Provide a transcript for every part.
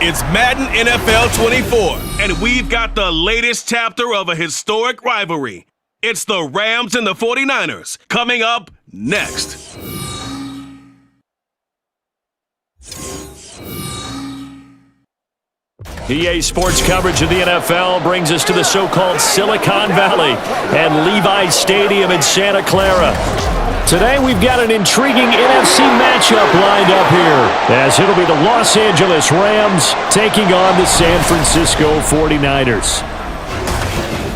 It's Madden NFL 24, and we've got the latest chapter of a historic rivalry. It's the Rams and the 49ers, coming up next. EA Sports coverage of the NFL brings us to the so-called Silicon Valley and Levi Stadium in Santa Clara. Today we've got an intriguing NFC matchup lined up here, as it'll be the Los Angeles Rams taking on the San Francisco 49ers.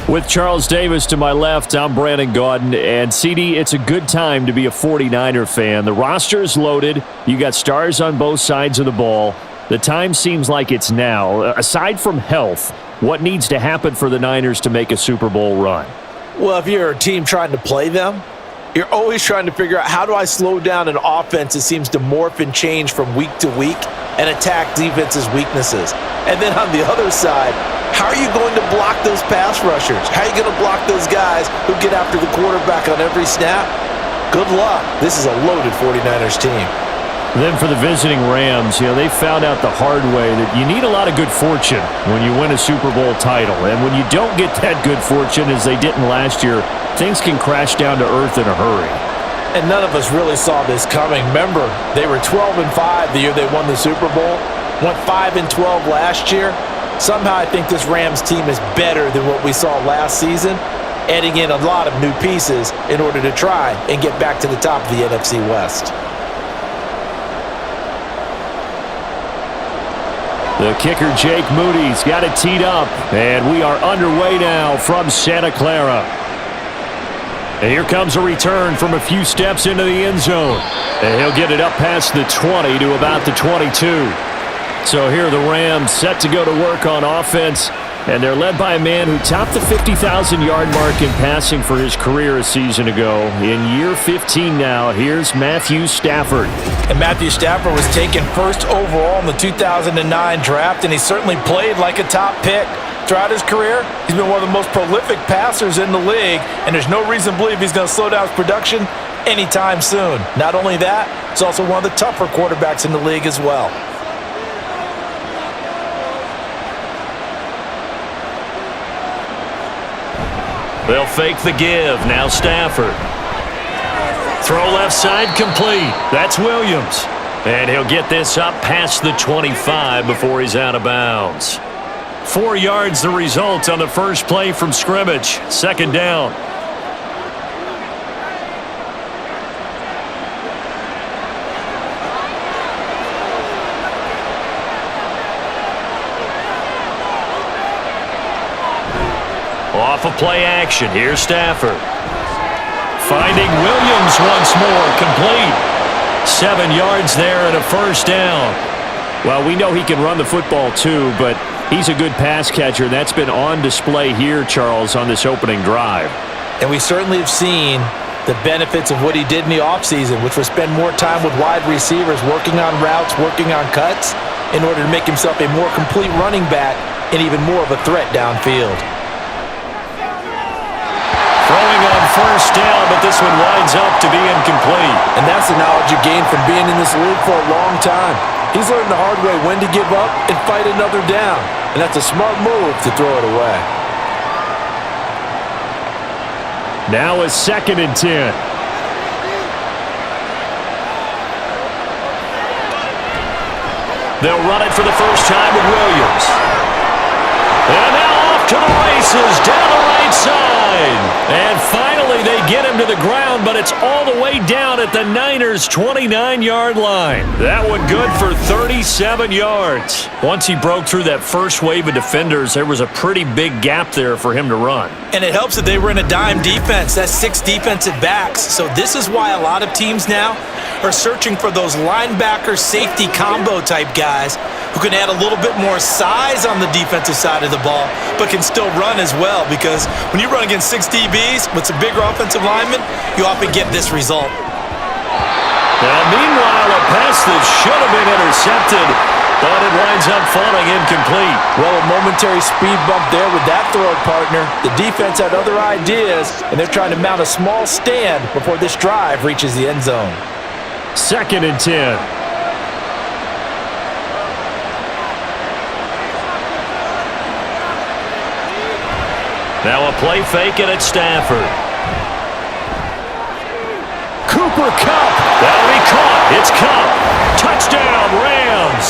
With Charles Davis to my left, I'm Brandon Gaudin, and CD, it's a good time to be a 49er fan. The roster is loaded. You got stars on both sides of the ball. The time seems like it's now. Aside from health, what needs to happen for the Niners to make a Super Bowl run? Well, if you're a team trying to play them, you're always trying to figure out, how do I slow down an offense that seems to morph and change from week to week and attack defense's weaknesses? And then on the other side, how are you going to block those pass rushers? How are you going to block those guys who get after the quarterback on every snap? Good luck. This is a loaded 49ers team. Then for the visiting Rams, they found out the hard way that you need a lot of good fortune when you win a Super Bowl title. And when you don't get that good fortune, as they didn't last year, things can crash down to earth in a hurry. And none of us really saw this coming. Remember, they were 12-5 the year they won the Super Bowl, went 5-12 last year. Somehow I think this Rams team is better than what we saw last season, adding in a lot of new pieces in order to try and get back to the top of the NFC West. The kicker, Jake Moody's got it teed up, and we are underway now from Santa Clara. And here comes a return from a few steps into the end zone. And he'll get it up past the 20 to about the 22. So here are the Rams set to go to work on offense, and they're led by a man who topped the 50,000-yard mark in passing for his career a season ago. In year 15 now, here's Matthew Stafford. And Matthew Stafford was taken first overall in the 2009 draft, and he certainly played like a top pick. Throughout his career, he's been one of the most prolific passers in the league, and there's no reason to believe he's going to slow down his production anytime soon. Not only that, he's also one of the tougher quarterbacks in the league as well. They'll fake the give. Now Stafford. Throw left side complete. That's Williams. And he'll get this up past the 25 before he's out of bounds. 4 yards the result on the first play from scrimmage. Second down. Off of play action. Here's Stafford. Finding Williams once more. Complete. 7 yards there and a first down. Well, we know he can run the football too, but he's a good pass catcher. That's been on display here, Charles, on this opening drive. And we certainly have seen the benefits of what he did in the offseason, which was spend more time with wide receivers, working on routes, working on cuts, in order to make himself a more complete running back and even more of a threat downfield. Throwing on first down, but this one winds up to be incomplete. And that's the knowledge you gain from being in this league for a long time. He's learned the hard way when to give up and fight another down. And that's a smart move to throw it away. Now a 2nd and 10. They'll run it for the first time with Williams. And now off to the races down the right side. And finally they get him to the ground, but it's all the way down at the Niners' 29-yard line. That one good for 37 yards. Once he broke through that first wave of defenders, there was a pretty big gap there for him to run. And it helps that they were in a dime defense. That's 6 defensive backs. So this is why a lot of teams now are searching for those linebacker safety combo type guys who can add a little bit more size on the defensive side of the ball, but can still run as well, because when you run against 6 DBs with some bigger offensive linemen, you often get this result. And meanwhile, a pass that should have been intercepted, but it winds up falling incomplete. Well, a momentary speed bump there with that throw partner. The defense had other ideas, and they're trying to mount a small stand before this drive reaches the end zone. 2nd and 10. Now a play fake, and it's Stafford. Cooper Kupp. That'll be caught. It's Kupp. Touchdown, Rams.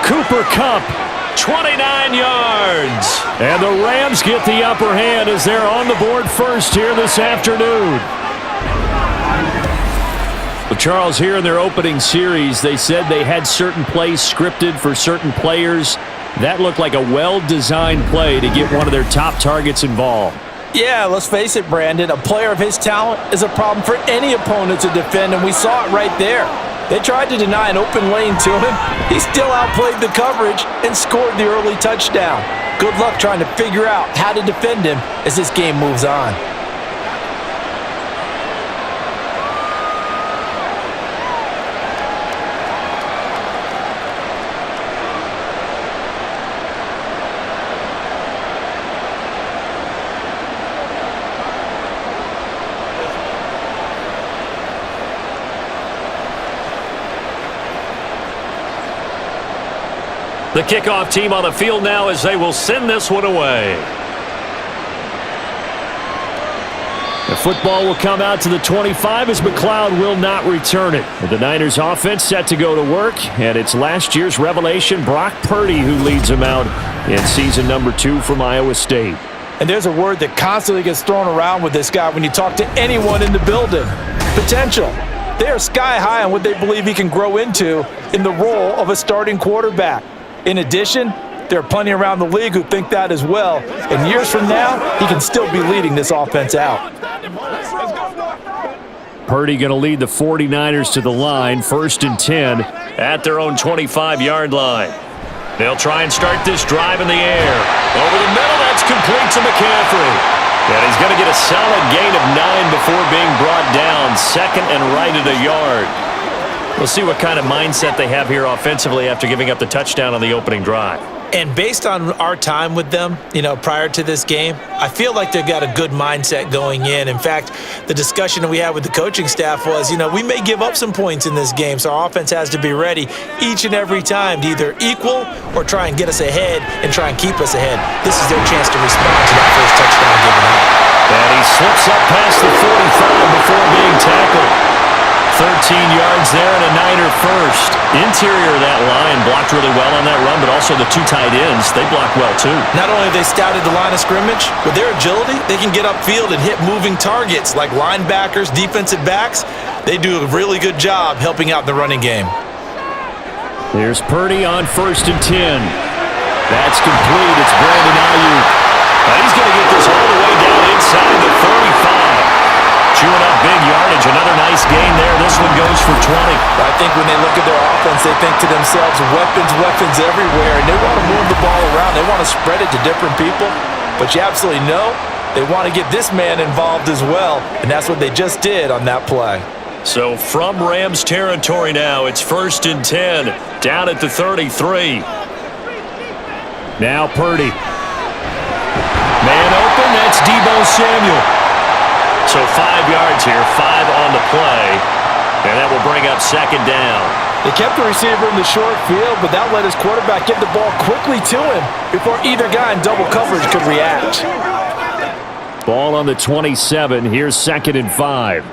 Cooper Kupp, 29 yards. And the Rams get the upper hand as they're on the board first here this afternoon. Well, Charles, here in their opening series, they said they had certain plays scripted for certain players. That looked like a well-designed play to get one of their top targets involved. Yeah, let's face it, Brandon. A player of his talent is a problem for any opponent to defend, and we saw it right there. They tried to deny an open lane to him. He still outplayed the coverage and scored the early touchdown. Good luck trying to figure out how to defend him as this game moves on. The kickoff team on the field now as they will send this one away. The football will come out to the 25 as McLeod will not return it. The Niners offense set to go to work, and it's last year's revelation, Brock Purdy, who leads them out in season number 2 from Iowa State. And there's a word that constantly gets thrown around with this guy when you talk to anyone in the building. Potential. They are sky high on what they believe he can grow into in the role of a starting quarterback. In addition, there are plenty around the league who think that as well. And years from now, he can still be leading this offense out. Purdy going to lead the 49ers to the line, 1st and 10 at their own 25-yard line. They'll try and start this drive in the air. Over the middle, that's complete to McCaffrey. And he's going to get a solid gain of 9 before being brought down, 2nd and right at a yard. We'll see what kind of mindset they have here offensively after giving up the touchdown on the opening drive. And based on our time with them, prior to this game, I feel like they've got a good mindset going in. In fact, the discussion that we had with the coaching staff was, we may give up some points in this game, so our offense has to be ready each and every time to either equal or try and get us ahead and try and keep us ahead. This is their chance to respond to that first touchdown given up. And he slips up past the 45 before being tackled. 13 yards there and a Niner first. Interior of that line blocked really well on that run, but also the 2 tight ends, they blocked well too. Not only have they scouted the line of scrimmage, with their agility, they can get upfield and hit moving targets like linebackers, defensive backs. They do a really good job helping out the running game. Here's Purdy on 1st and 10. That's complete. It's Brandon Ayuk. Now he's going to get this all the way down inside the 35. Chewing up big yardage. Another nice gain there. This one goes for 20. I think when they look at their offense, they think to themselves, weapons everywhere, and they want to move the ball around. They want to spread it to different people, but you absolutely know they want to get this man involved as well, and that's what they just did on that play. So from Rams territory now, it's 1st and 10, down at the 33. Now Purdy. Man open, that's Deebo Samuel. So 5 yards here, 5 on the play, and that will bring up 2nd down. They kept the receiver in the short field, but that let his quarterback get the ball quickly to him before either guy in double coverage could react. Ball on the 27. Here's 2nd and 5.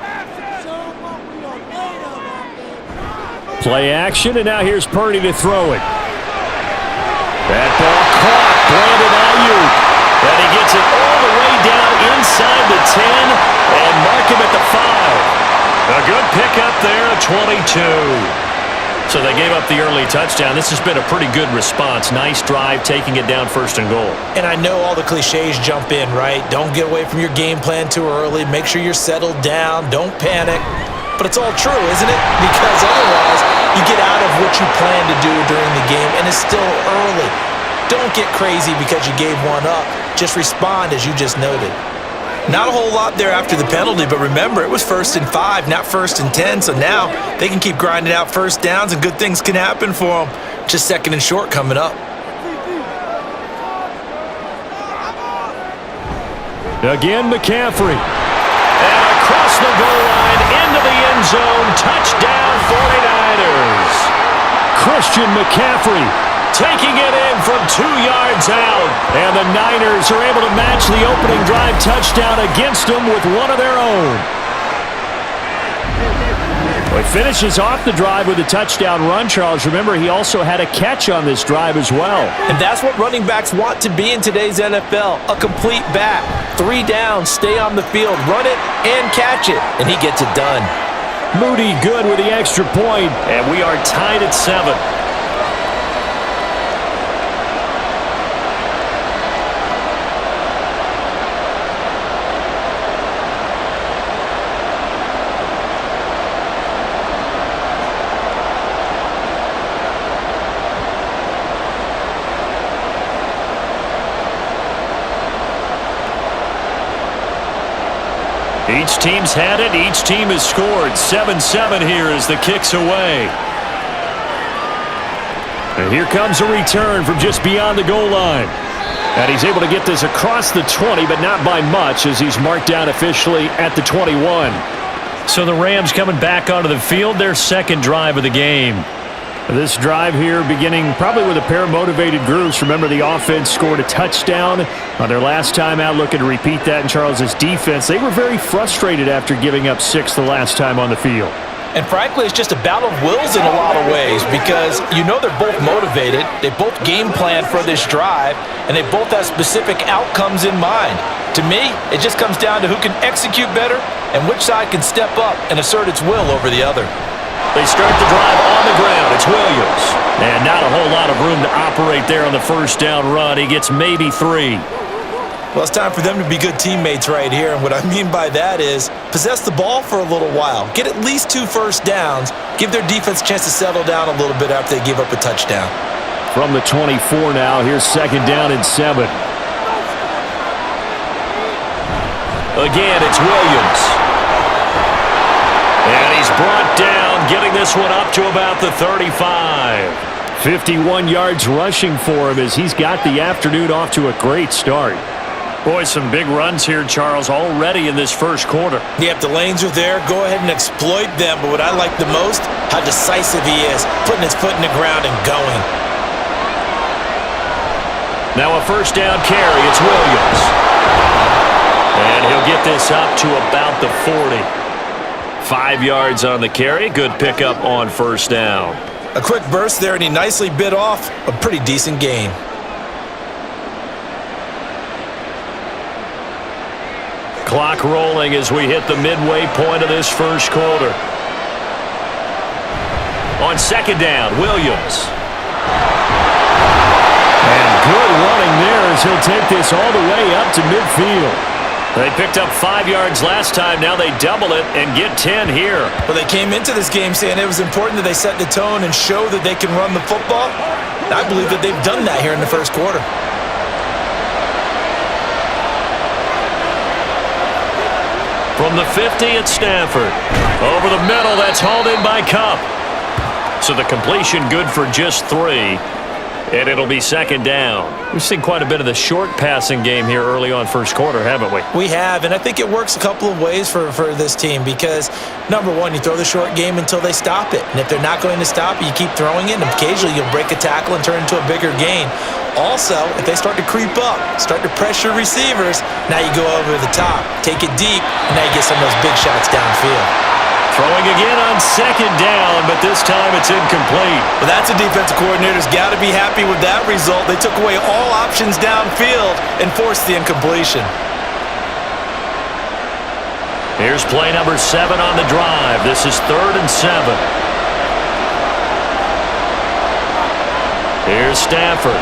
Play action, and now here's Purdy to throw it. That ball caught. Brandon Ayuk. And he gets it all the way down inside the 10 and mark him at the 5. A good pickup there, a 22. So they gave up the early touchdown. This has been a pretty good response. Nice drive, taking it down 1st and goal. And I know all the cliches jump in, right? Don't get away from your game plan too early. Make sure you're settled down. Don't panic. But it's all true, isn't it? Because otherwise, you get out of what you plan to do during the game, and it's still early. Don't get crazy because you gave one up. Just respond as you just noted. Not a whole lot there after the penalty, but remember, it was 1st and 5, not 1st and 10, so now they can keep grinding out first downs and good things can happen for them. Just 2nd and short coming up. Again, McCaffrey. And across the goal line, into the end zone, touchdown 49ers. Christian McCaffrey taking it in from 2 yards out. And the Niners are able to match the opening drive touchdown against them with one of their own. Well, he finishes off the drive with a touchdown run, Charles. Remember, he also had a catch on this drive as well. And that's what running backs want to be in today's NFL, a complete back. 3 downs, stay on the field, run it, and catch it. And he gets it done. Moody good with the extra point, and we are tied at 7. Each team's had it. Each team has scored. 7-7 here as the kick's away. And here comes a return from just beyond the goal line. And he's able to get this across the 20, but not by much as he's marked down officially at the 21. So the Rams coming back onto the field, their second drive of the game. This drive here beginning probably with a pair of motivated groups. Remember, the offense scored a touchdown on their last time out, looking to repeat that in Charles's defense. They were very frustrated after giving up 6 the last time on the field. And frankly, it's just a battle of wills in a lot of ways because you know they're both motivated, they both game plan for this drive, and they both have specific outcomes in mind. To me, it just comes down to who can execute better and which side can step up and assert its will over the other. They start the drive on the ground. It's Williams. And not a whole lot of room to operate there on the first down run. He gets maybe 3. Well, it's time for them to be good teammates right here. And what I mean by that is possess the ball for a little while. Get at least 2 first downs. Give their defense a chance to settle down a little bit after they give up a touchdown. From the 24 now, here's second down and 7. Again, it's Williams. And he's brought down, getting this one up to about the 35. 51 yards rushing for him as he's got the afternoon off to a great start. Boy, some big runs here, Charles, already in this first quarter. Yeah, if the lanes are there, go ahead and exploit them. But what I like the most, how decisive he is, putting his foot in the ground and going. Now a first down carry, it's Williams. And he'll get this up to about the 40. 5 yards on the carry. Good pickup on first down. A quick burst there, and he nicely bit off a pretty decent gain. Clock rolling as we hit the midway point of this first quarter. On second down, Williams. And good running there as he'll take this all the way up to midfield. They picked up 5 yards last time. Now they double it and get 10 here. Well, they came into this game saying it was important that they set the tone and show that they can run the football. I believe that they've done that here in the first quarter. From the 50, it's Stafford. Over the middle, that's hauled in by Cup. So the completion good for just 3. And it'll be second down. We've seen quite a bit of the short passing game here early on first quarter, haven't we? We have, and I think it works a couple of ways for this team because, number one, you throw the short game until they stop it. And if they're not going to stop it, you keep throwing it, and occasionally you'll break a tackle and turn it into a bigger gain. Also, if they start to creep up, start to pressure receivers, now you go over the top, take it deep, and now you get some of those big shots downfield. Throwing again on second down, but this time it's incomplete. Well, that's a defensive coordinator's got to be happy with that result. They took away all options downfield and forced the incompletion. Here's play number 7 on the drive. This is 3rd and 7. Here's Stafford.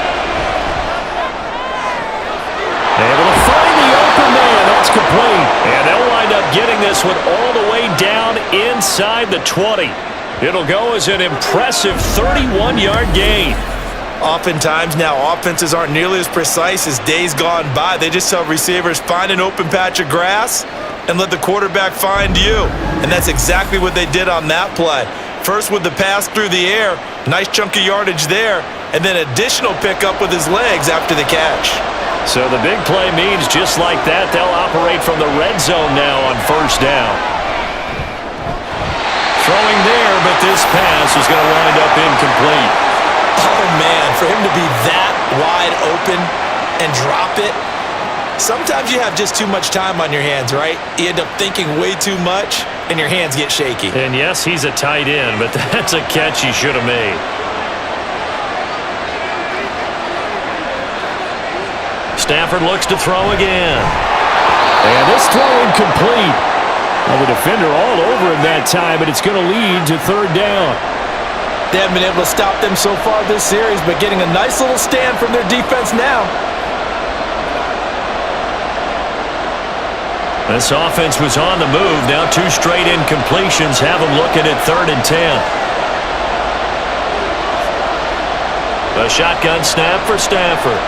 Able to find the open man. That's complete. And they'll wind up getting this one all the way down inside the 20. It'll go as an impressive 31-yard gain. Oftentimes now, offenses aren't nearly as precise as days gone by. They just tell receivers, find an open patch of grass and let the quarterback find you. And that's exactly what they did on that play. First with the pass through the air, nice chunk of yardage there, and then additional pickup with his legs after the catch. So the big play means just like that, they'll operate from the red zone now on first down. Throwing there, but this pass is going to wind up incomplete. Oh, man, for him to be that wide open and drop it. Sometimes you have just too much time on your hands, right? You end up thinking way too much, and your hands get shaky. And yes, he's a tight end, but that's a catch he should have made. Stafford looks to throw again. And this throw incomplete. Well, the defender all over him that time, but it's going to lead to third down. They haven't been able to stop them so far this series, but getting a nice little stand from their defense now. This offense was on the move. Now 2 straight incompletions have them looking at 3rd and 10. A shotgun snap for Stafford.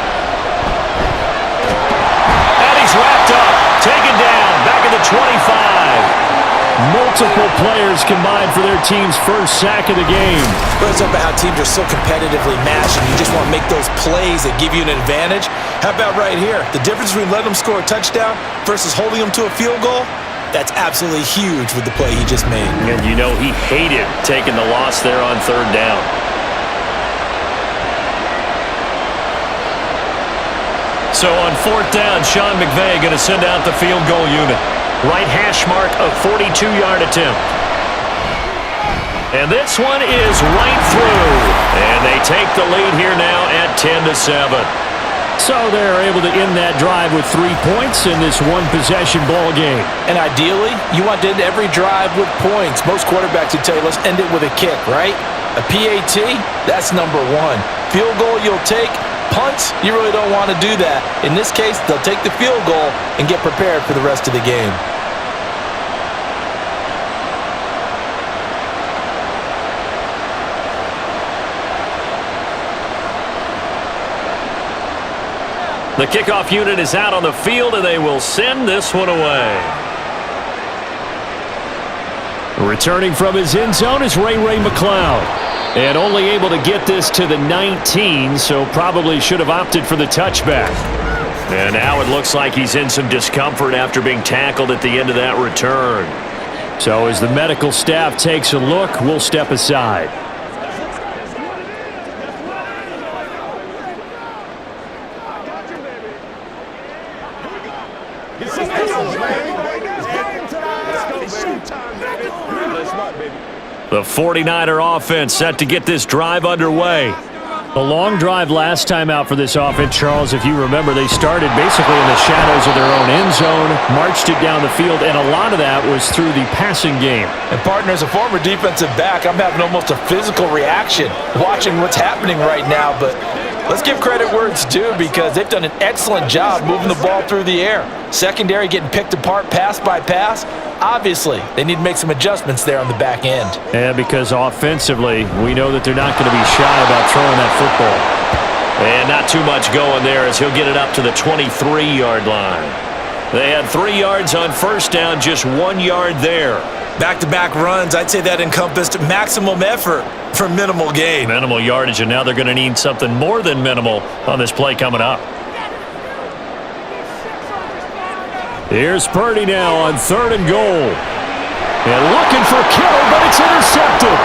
And he's wrapped up. Taken down. Back at the 25. Multiple players combined for their team's first sack of the game. It's about how teams are so competitively matched, and you just want to make those plays that give you an advantage. How about right here? The difference between letting them score a touchdown versus holding them to a field goal, that's absolutely huge with the play he just made. And you know he hated taking the loss there on 3rd down. So on 4th down, Sean McVay going to send out the field goal unit. Right hash mark of 42-yard attempt. And this one is right through. And they take the lead here now at 10-7. So they're able to end that drive with 3 points in this one-possession ball game. And ideally, you want to end every drive with points. Most quarterbacks would tell you, let's end it with a kick, right? A PAT, that's number 1. Field goal you'll take. Punts, you really don't want to do that. In this case, they'll take the field goal and get prepared for the rest of the game. The kickoff unit is out on the field, and they will send this one away. Returning from his end zone is Ray McCloud. And only able to get this to the 19, so probably should have opted for the touchback. And now it looks like he's in some discomfort after being tackled at the end of that return. So as the medical staff takes a look, we'll step aside. The 49er offense set to get this drive underway. A long drive last time out for this offense, Charles. If you remember, they started basically in the shadows of their own end zone, marched it down the field, and a lot of that was through the passing game. And partner, as a former defensive back, I'm having almost a physical reaction watching what's happening right now, but let's give credit where it's due because they've done an excellent job moving the ball through the air. Secondary getting picked apart pass by pass. Obviously, they need to make some adjustments there on the back end. And because offensively, we know that they're not going to be shy about throwing that football. And not too much going there as he'll get it up to the 23-yard line. They had 3 yards on first down, just 1 yard there. Back-to-back runs, I'd say that encompassed maximum effort for minimal gain. Minimal yardage, and now they're going to need something more than minimal on this play coming up. Here's Purdy now on 3rd and goal. And looking for Kittle, but it's intercepted.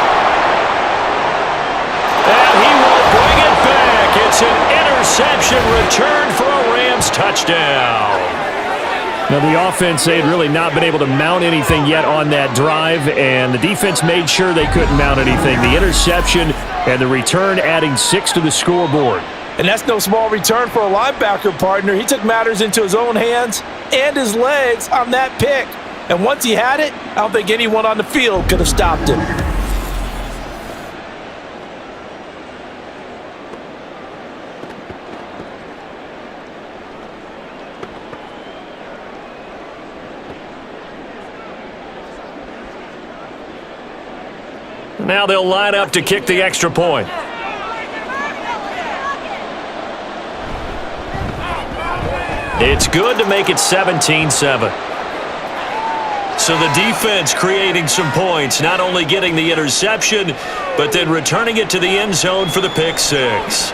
And he will bring it back. It's an interception return for a Rams touchdown. Now, the offense, they had really not been able to mount anything yet on that drive, and the defense made sure they couldn't mount anything. The interception and the return adding 6 to the scoreboard. And that's no small return for a linebacker, partner. He took matters into his own hands and his legs on that pick. And once he had it, I don't think anyone on the field could have stopped him. Now they'll line up to kick the extra point. It's good to make it 17-7. So the defense creating some points, not only getting the interception, but then returning it to the end zone for the pick six.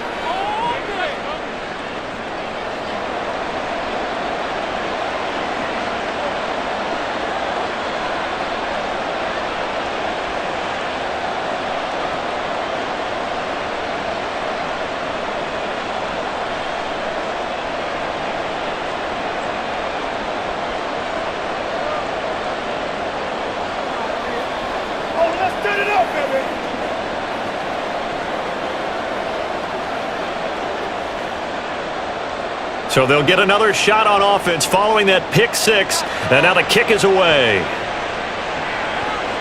So they'll get another shot on offense following that pick six. And now the kick is away.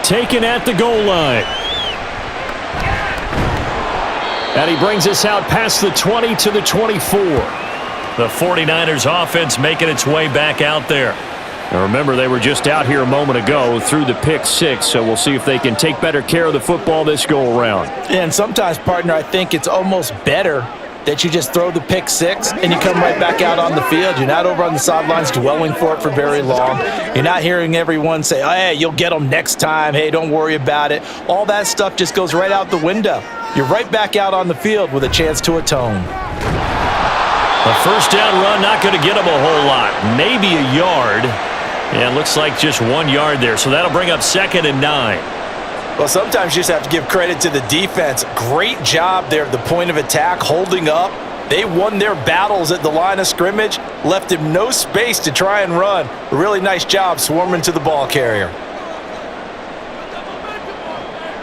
Taken at the goal line. And he brings us out past the 20 to the 24. The 49ers offense making its way back out there. Now remember, they were just out here a moment ago through the pick six, so we'll see if they can take better care of the football this go-around. Yeah, and sometimes, partner, I think it's almost better that you just throw the pick six and you come right back out on the field. You're not over on the sidelines dwelling for it for very long. You're not hearing everyone say, oh, hey, you'll get them next time. Hey, don't worry about it. All that stuff just goes right out the window. You're right back out on the field with a chance to atone. A first down run, not going to get them a whole lot. Maybe a yard. Yeah, it looks like just 1 yard there. So that'll bring up 2nd and 9. Well, sometimes you just have to give credit to the defense. Great job there at the point of attack, holding up. They won their battles at the line of scrimmage, left him no space to try and run. A really nice job swarming to the ball carrier.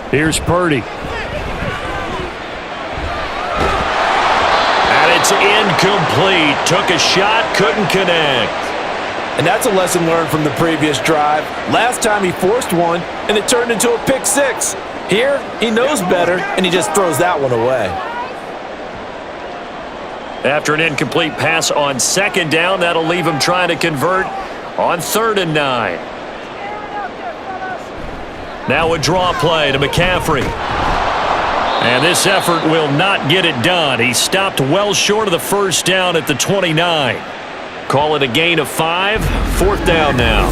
Here's Purdy. And it's incomplete. Took a shot, couldn't connect. And that's a lesson learned from the previous drive. Last time he forced one, and it turned into a pick six. Here, he knows better, and he just throws that one away. After an incomplete pass on 2nd down, that'll leave him trying to convert on 3rd and 9. Now a draw play to McCaffrey. And this effort will not get it done. He stopped well short of the first down at the 29. Call it a gain of 5. 4th down now.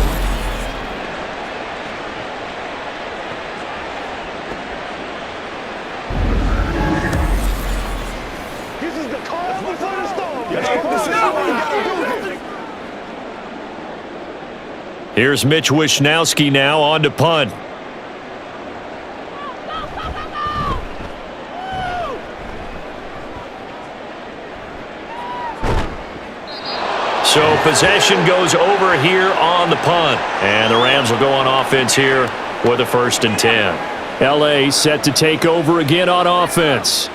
This is the call before the storm. Here's Mitch Wishnowsky now on to punt. So possession goes over here on the punt. And the Rams will go on offense here with a 1st and 10. L.A. set to take over again on offense.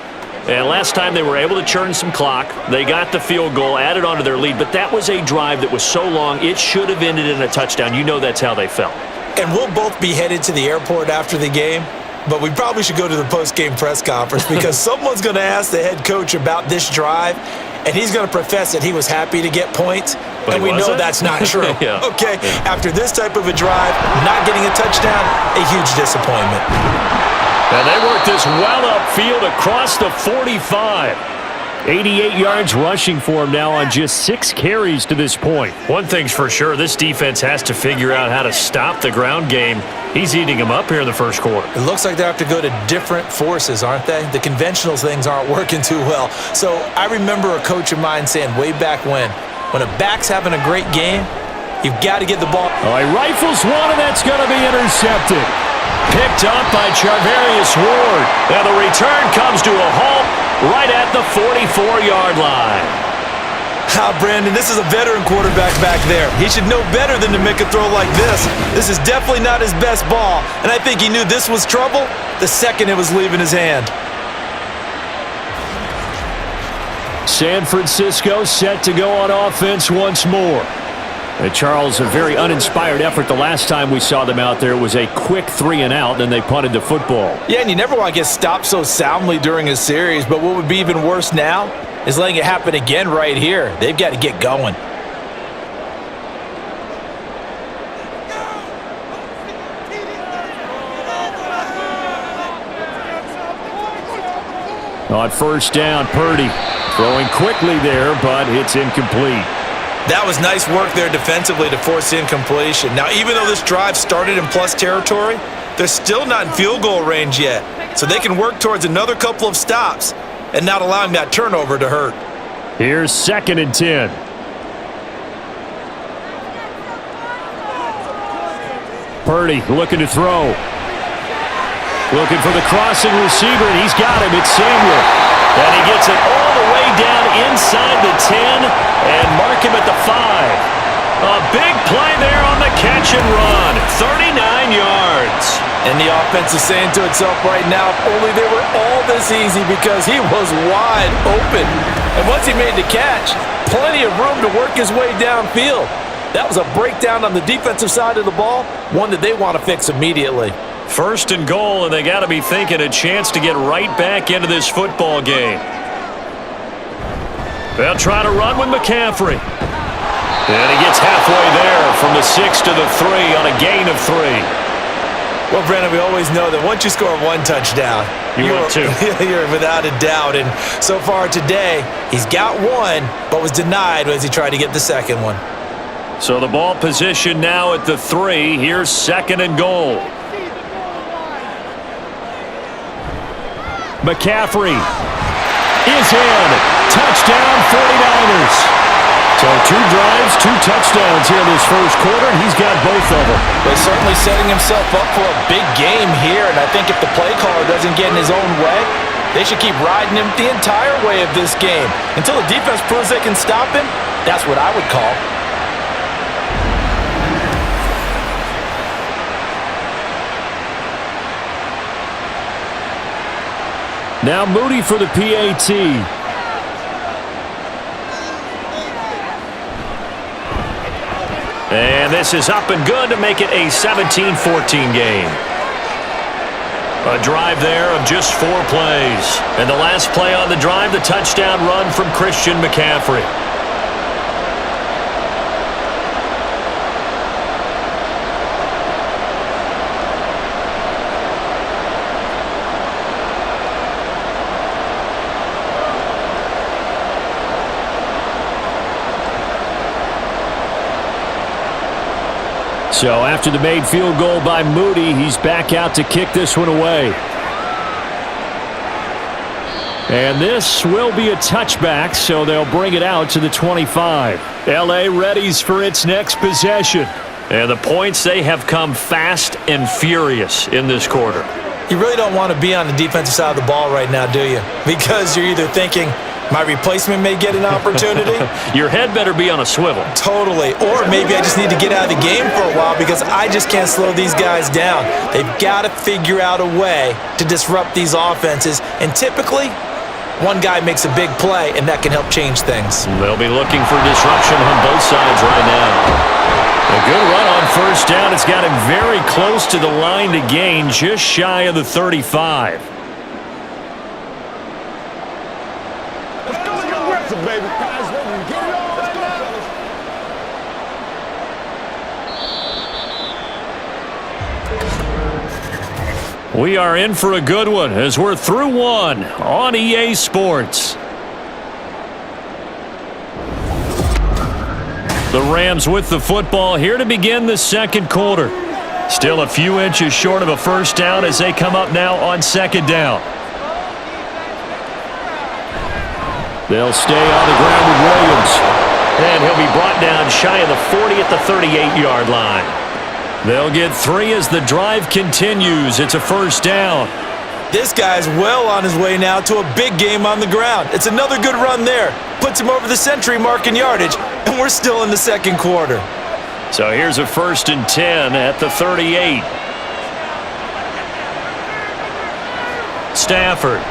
And last time they were able to churn some clock. They got the field goal, added onto their lead. But that was a drive that was so long, it should have ended in a touchdown. You know that's how they felt. And we'll both be headed to the airport after the game. But we probably should go to the post-game press conference because someone's going to ask the head coach about this drive. And he's going to profess that he was happy to get points, and we know that's not true. Yeah. Okay, after this type of a drive, not getting a touchdown, a huge disappointment. And they work this well upfield across the 45. 88 yards rushing for him now on just 6 carries to this point. One thing's for sure, this defense has to figure out how to stop the ground game. He's eating them up here in the first quarter. It looks like they have to go to different forces, aren't they? The conventional things aren't working too well. So I remember a coach of mine saying way back when a back's having a great game, you've got to get the ball. Oh, he rifles one, and that's going to be intercepted. Picked up by Charvarius Ward. And the return comes to a halt right at the 44-yard line. Brandon, this is a veteran quarterback back there. He should know better than to make a throw like this. This is definitely not his best ball, and I think he knew this was trouble the second it was leaving his hand. San Francisco set to go on offense once more. And Charles, a very uninspired effort the last time we saw them out there. It was a quick 3-and-out, then they punted the football. Yeah, and you never want to get stopped so soundly during a series, but what would be even worse now is letting it happen again right here. They've got to get going. On first down, Purdy throwing quickly there, but it's incomplete. That was nice work there defensively to force incompletion. Now, even though this drive started in plus territory, they're still not in field goal range yet. So they can work towards another couple of stops and not allowing that turnover to hurt. Here's 2nd and 10. Purdy looking to throw. Looking for the crossing receiver, and he's got him. It's Samuel. And he gets it all the way down inside the 10 and mark him at the 5. A big play there on the catch and run. 39 yards. And the offense is saying to itself right now, if only they were all this easy, because he was wide open. And once he made the catch, plenty of room to work his way downfield. That was a breakdown on the defensive side of the ball, one that they want to fix immediately. First and goal, and they got to be thinking a chance to get right back into this football game. They'll try to run with McCaffrey. And he gets halfway there from the 6 to the 3 on a gain of 3. Well, Brandon, we always know that once you score one touchdown, you're without a doubt. And so far today, he's got one, but was denied as he tried to get the second one. So the ball position now at the 3. Here's second and goal. McCaffrey is in. Touchdown 49ers. So 2 drives, 2 touchdowns here in this first quarter, and he's got both of them. But certainly setting himself up for a big game here, and I think if the play caller doesn't get in his own way, they should keep riding him the entire way of this game. Until the defense proves they can stop him, that's what I would call. Now Moody for the PAT. And this is up and good to make it a 17-14 game. A drive there of just 4 plays. And the last play on the drive, the touchdown run from Christian McCaffrey. So after the made field goal by Moody, he's back out to kick this one away. And this will be a touchback, so they'll bring it out to the 25. L.A. readies for its next possession. And the points, they have come fast and furious in this quarter. You really don't want to be on the defensive side of the ball right now, do you? Because you're either thinking, my replacement may get an opportunity. Your head better be on a swivel. Totally. Or maybe I just need to get out of the game for a while because I just can't slow these guys down. They've got to figure out a way to disrupt these offenses. And typically, one guy makes a big play, and that can help change things. They'll be looking for disruption on both sides right now. A good run on first down. It's got him very close to the line to gain, just shy of the 35. Baby. Guys, get it on. Let's go, fellas. We are in for a good one as we're through one on EA Sports. The Rams with the football here to begin the second quarter. Still a few inches short of a first down as they come up now on second down. They'll stay on the ground with Williams. And he'll be brought down shy of the 40 at the 38-yard line. They'll get 3 as the drive continues. It's a first down. This guy's well on his way now to a big game on the ground. It's another good run there. Puts him over the century mark in yardage, and we're still in the second quarter. So here's a 1st and 10 at the 38. Stafford.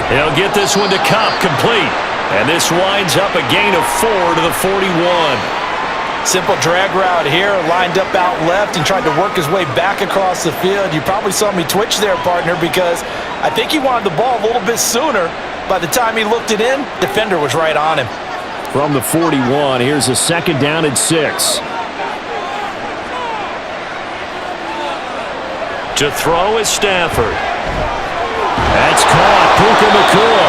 He'll get this one to Cup, complete. And this winds up a gain of 4 to the 41. Simple drag route here, lined up out left and tried to work his way back across the field. You probably saw me twitch there, partner, because I think he wanted the ball a little bit sooner. By the time he looked it in, defender was right on him. From the 41, here's a second down and 6. To throw is Stafford. That's caught, Puka Nacua.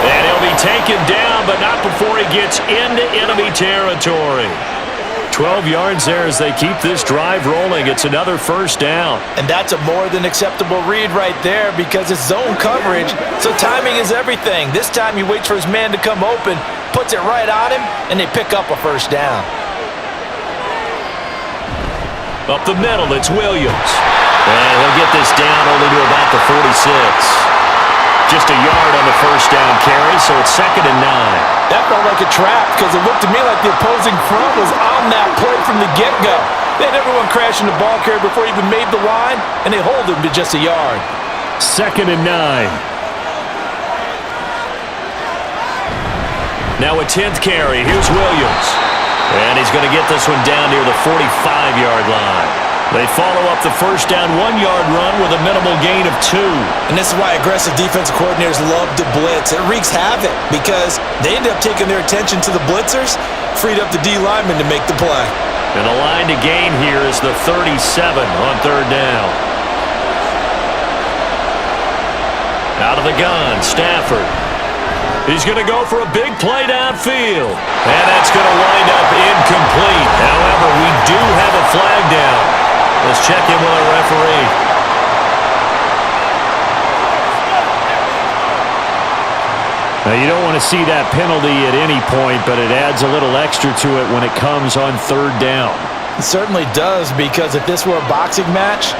And he'll be taken down, but not before he gets into enemy territory. 12 yards there as they keep this drive rolling. It's another first down. And that's a more than acceptable read right there because it's zone coverage, so timing is everything. This time he waits for his man to come open, puts it right on him, and they pick up a first down. Up the middle, it's Williams. And he'll get this down only to about the 46. Just a yard on the first down carry, so it's 2nd and 9. That felt like a trap because it looked to me like the opposing front was on that play from the get-go. They had everyone crashing the ball carrier before he even made the line, and they hold him to just a yard. 2nd and 9. Now a 10th carry. Here's Williams. And he's going to get this one down near the 45-yard line. They follow up the first down 1-yard run with a minimal gain of 2. And this is why aggressive defensive coordinators love to blitz. It wreaks havoc because they end up taking their attention to the blitzers, freed up the D lineman to make the play. And the line to gain here is the 37 on 3rd down. Out of the gun, Stafford. He's going to go for a big play downfield. And that's going to wind up incomplete. However, we do have a flag down. Let's check in with our referee. Now, you don't want to see that penalty at any point, but it adds a little extra to it when it comes on 3rd down. It certainly does, because if this were a boxing match,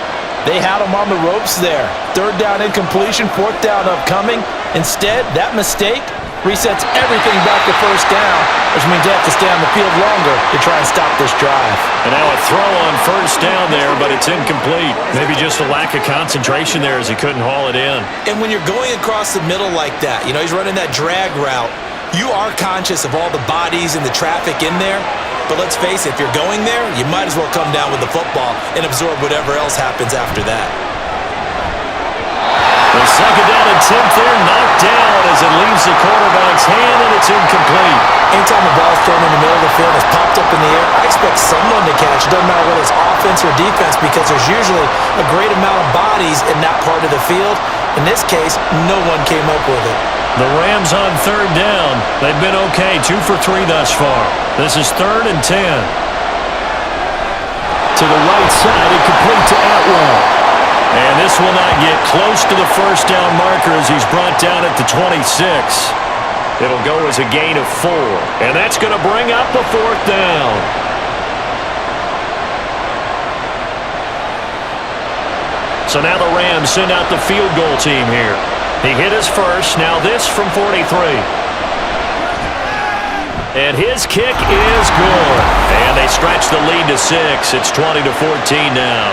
they had him on the ropes there. 3rd down incompletion, 4th down upcoming. Instead, that mistake resets everything back to 1st down, which means they have to stay on the field longer to try and stop this drive. And now a throw on 1st down there, but it's incomplete. Maybe just a lack of concentration there as he couldn't haul it in. And when you're going across the middle like that, you know, he's running that drag route, you are conscious of all the bodies and the traffic in there. But let's face it, if you're going there, you might as well come down with the football and absorb whatever else happens after that. The 2nd down and 10th there, knocked down as it leaves the quarterback's hand, and it's incomplete. Anytime the ball's thrown in the middle of the field, it's popped up in the air, I expect someone to catch. It doesn't matter whether it's offense or defense, because there's usually a great amount of bodies in that part of the field. In this case, no one came up with it. The Rams on 3rd down. They've been okay, 2 for 3 thus far. This is 3rd and 10. To the right side and complete to Atwell. And this will not get close to the 1st down marker as he's brought down at the 26. It'll go as a gain of 4. And that's going to bring up the 4th down. So now the Rams send out the field goal team here. He hit his first, now this from 43. And his kick is good. And they stretch the lead to 6. It's 20-14 now.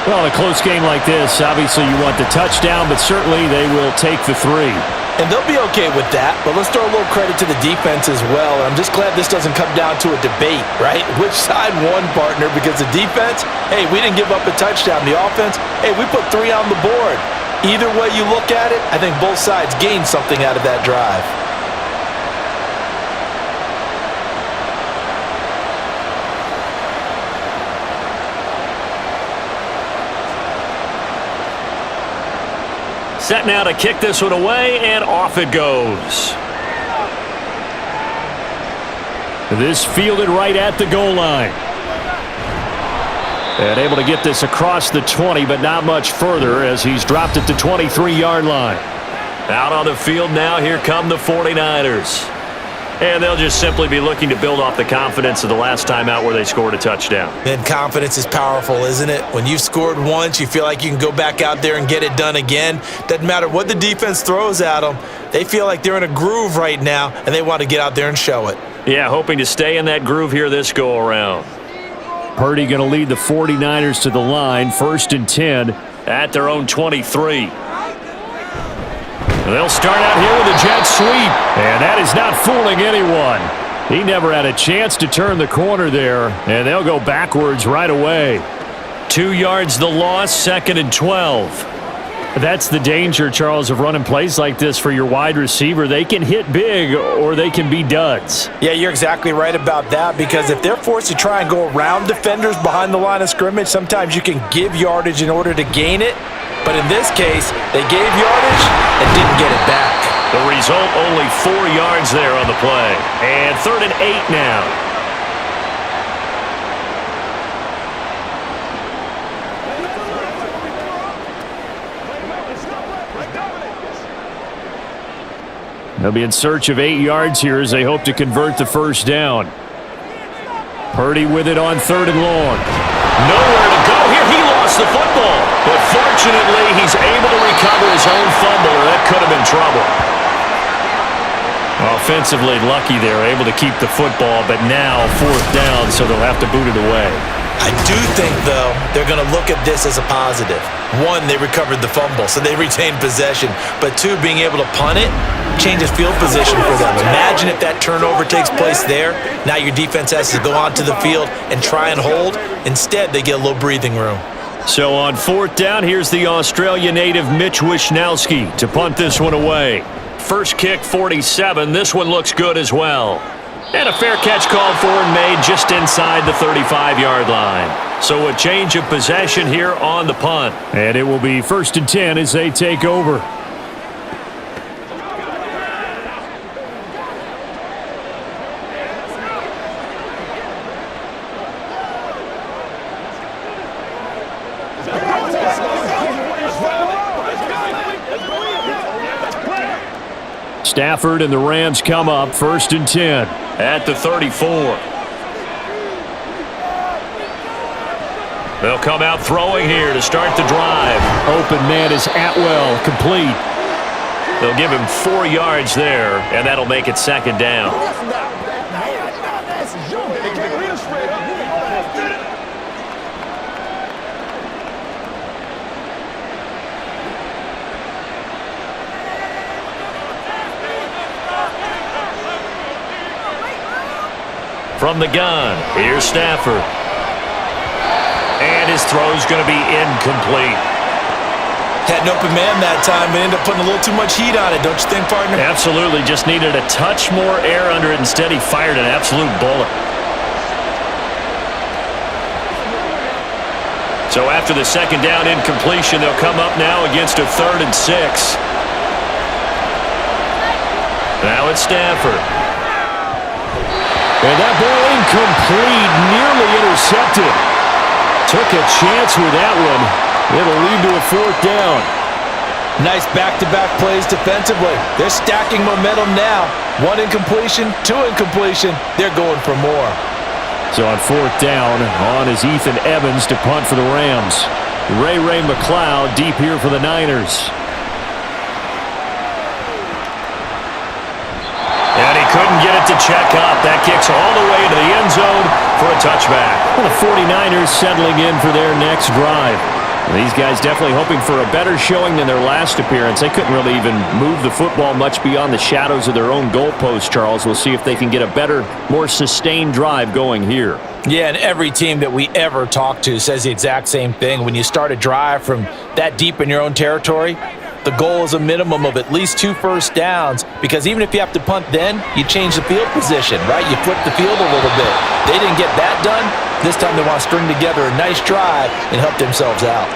Well, a close game like this, obviously you want the touchdown, but certainly they will take the 3. And they'll be okay with that, but let's throw a little credit to the defense as well. And I'm just glad this doesn't come down to a debate, right? Which side won, partner? Because the defense, hey, we didn't give up a touchdown. The offense, hey, we put 3 on the board. Either way you look at it, I think both sides gained something out of that drive. Set now to kick this one away, and off it goes. This fielded right at the goal line. And able to get this across the 20, but not much further as he's dropped at the 23-yard line. Out on the field now, here come the 49ers. And they'll just simply be looking to build off the confidence of the last time out where they scored a touchdown. And confidence is powerful, isn't it? When you've scored once, you feel like you can go back out there and get it done again. Doesn't matter what the defense throws at them. They feel like they're in a groove right now, and they want to get out there and show it. Yeah, hoping to stay in that groove here this go-around. Purdy going to lead the 49ers to the line, 1st and 10 at their own 23. They'll start out here with a jet sweep, and that is not fooling anyone. He never had a chance to turn the corner there, and they'll go backwards right away. 2 yards the loss, 2nd and 12. That's the danger, Charles, of running plays like this for your wide receiver. They can hit big or they can be duds. Yeah, you're exactly right about that, because if they're forced to try and go around defenders behind the line of scrimmage, sometimes you can give yardage in order to gain it. But in this case, they gave yardage and didn't get it back. The result, only 4 yards there on the play. And 3rd and 8 now. They'll be in search of 8 yards here as they hope to convert the 1st down. Purdy with it on 3rd and long. Nowhere to go here. He lost the football. But fortunately, he's able to recover his own fumble, or that could have been trouble. Offensively lucky there, able to keep the football, but now 4th down, so they'll have to boot it away. I do think, though, they're going to look at this as a positive. One, they recovered the fumble, so they retained possession. But two, being able to punt it changes field position for them. Imagine if that turnover takes place there. Now your defense has to go onto the field and try and hold. Instead, they get a little breathing room. So on 4th down, here's the Australia native Mitch Wishnowsky to punt this one away. First kick, 47. This one looks good as well. And a fair catch called for and made just inside the 35-yard line. So a change of possession here on the punt. And it will be 1st and 10 as they take over. Stafford and the Rams come up 1st and 10 at the 34. They'll come out throwing here to start the drive. Open man is Atwell, complete. They'll give him 4 yards there, and that'll make it 2nd down. From the gun, here's Stafford. And his throw's going to be incomplete. Had an open man that time, but ended up putting a little too much heat on it, don't you think, partner? Absolutely. Just needed a touch more air under it. Instead, he fired an absolute bullet. So after the 2nd down incompletion, they'll come up now against a 3rd and 6. Now it's Stafford. And that ball incomplete, nearly intercepted. Took a chance with that one. It'll lead to a 4th down. Nice back-to-back plays defensively. They're stacking momentum now. 1 incompletion, 2 incompletion. They're going for more. So on 4th down, on is Ethan Evans to punt for the Rams. Ray McLeod deep here for the Niners. And he couldn't get it to check up. That kicks all the way to the end zone for a touchback. Well, the 49ers settling in for their next drive. These guys definitely hoping for a better showing than their last appearance. They couldn't really even move the football much beyond the shadows of their own goalpost, Charles. We'll see if they can get a better, more sustained drive going here. Yeah, and every team that we ever talk to says the exact same thing. When you start a drive from that deep in your own territory, the goal is a minimum of at least 2 first downs, because even if you have to punt then, you change the field position, right? You flip the field a little bit. They didn't get that done. This time they want to string together a nice drive and help themselves out.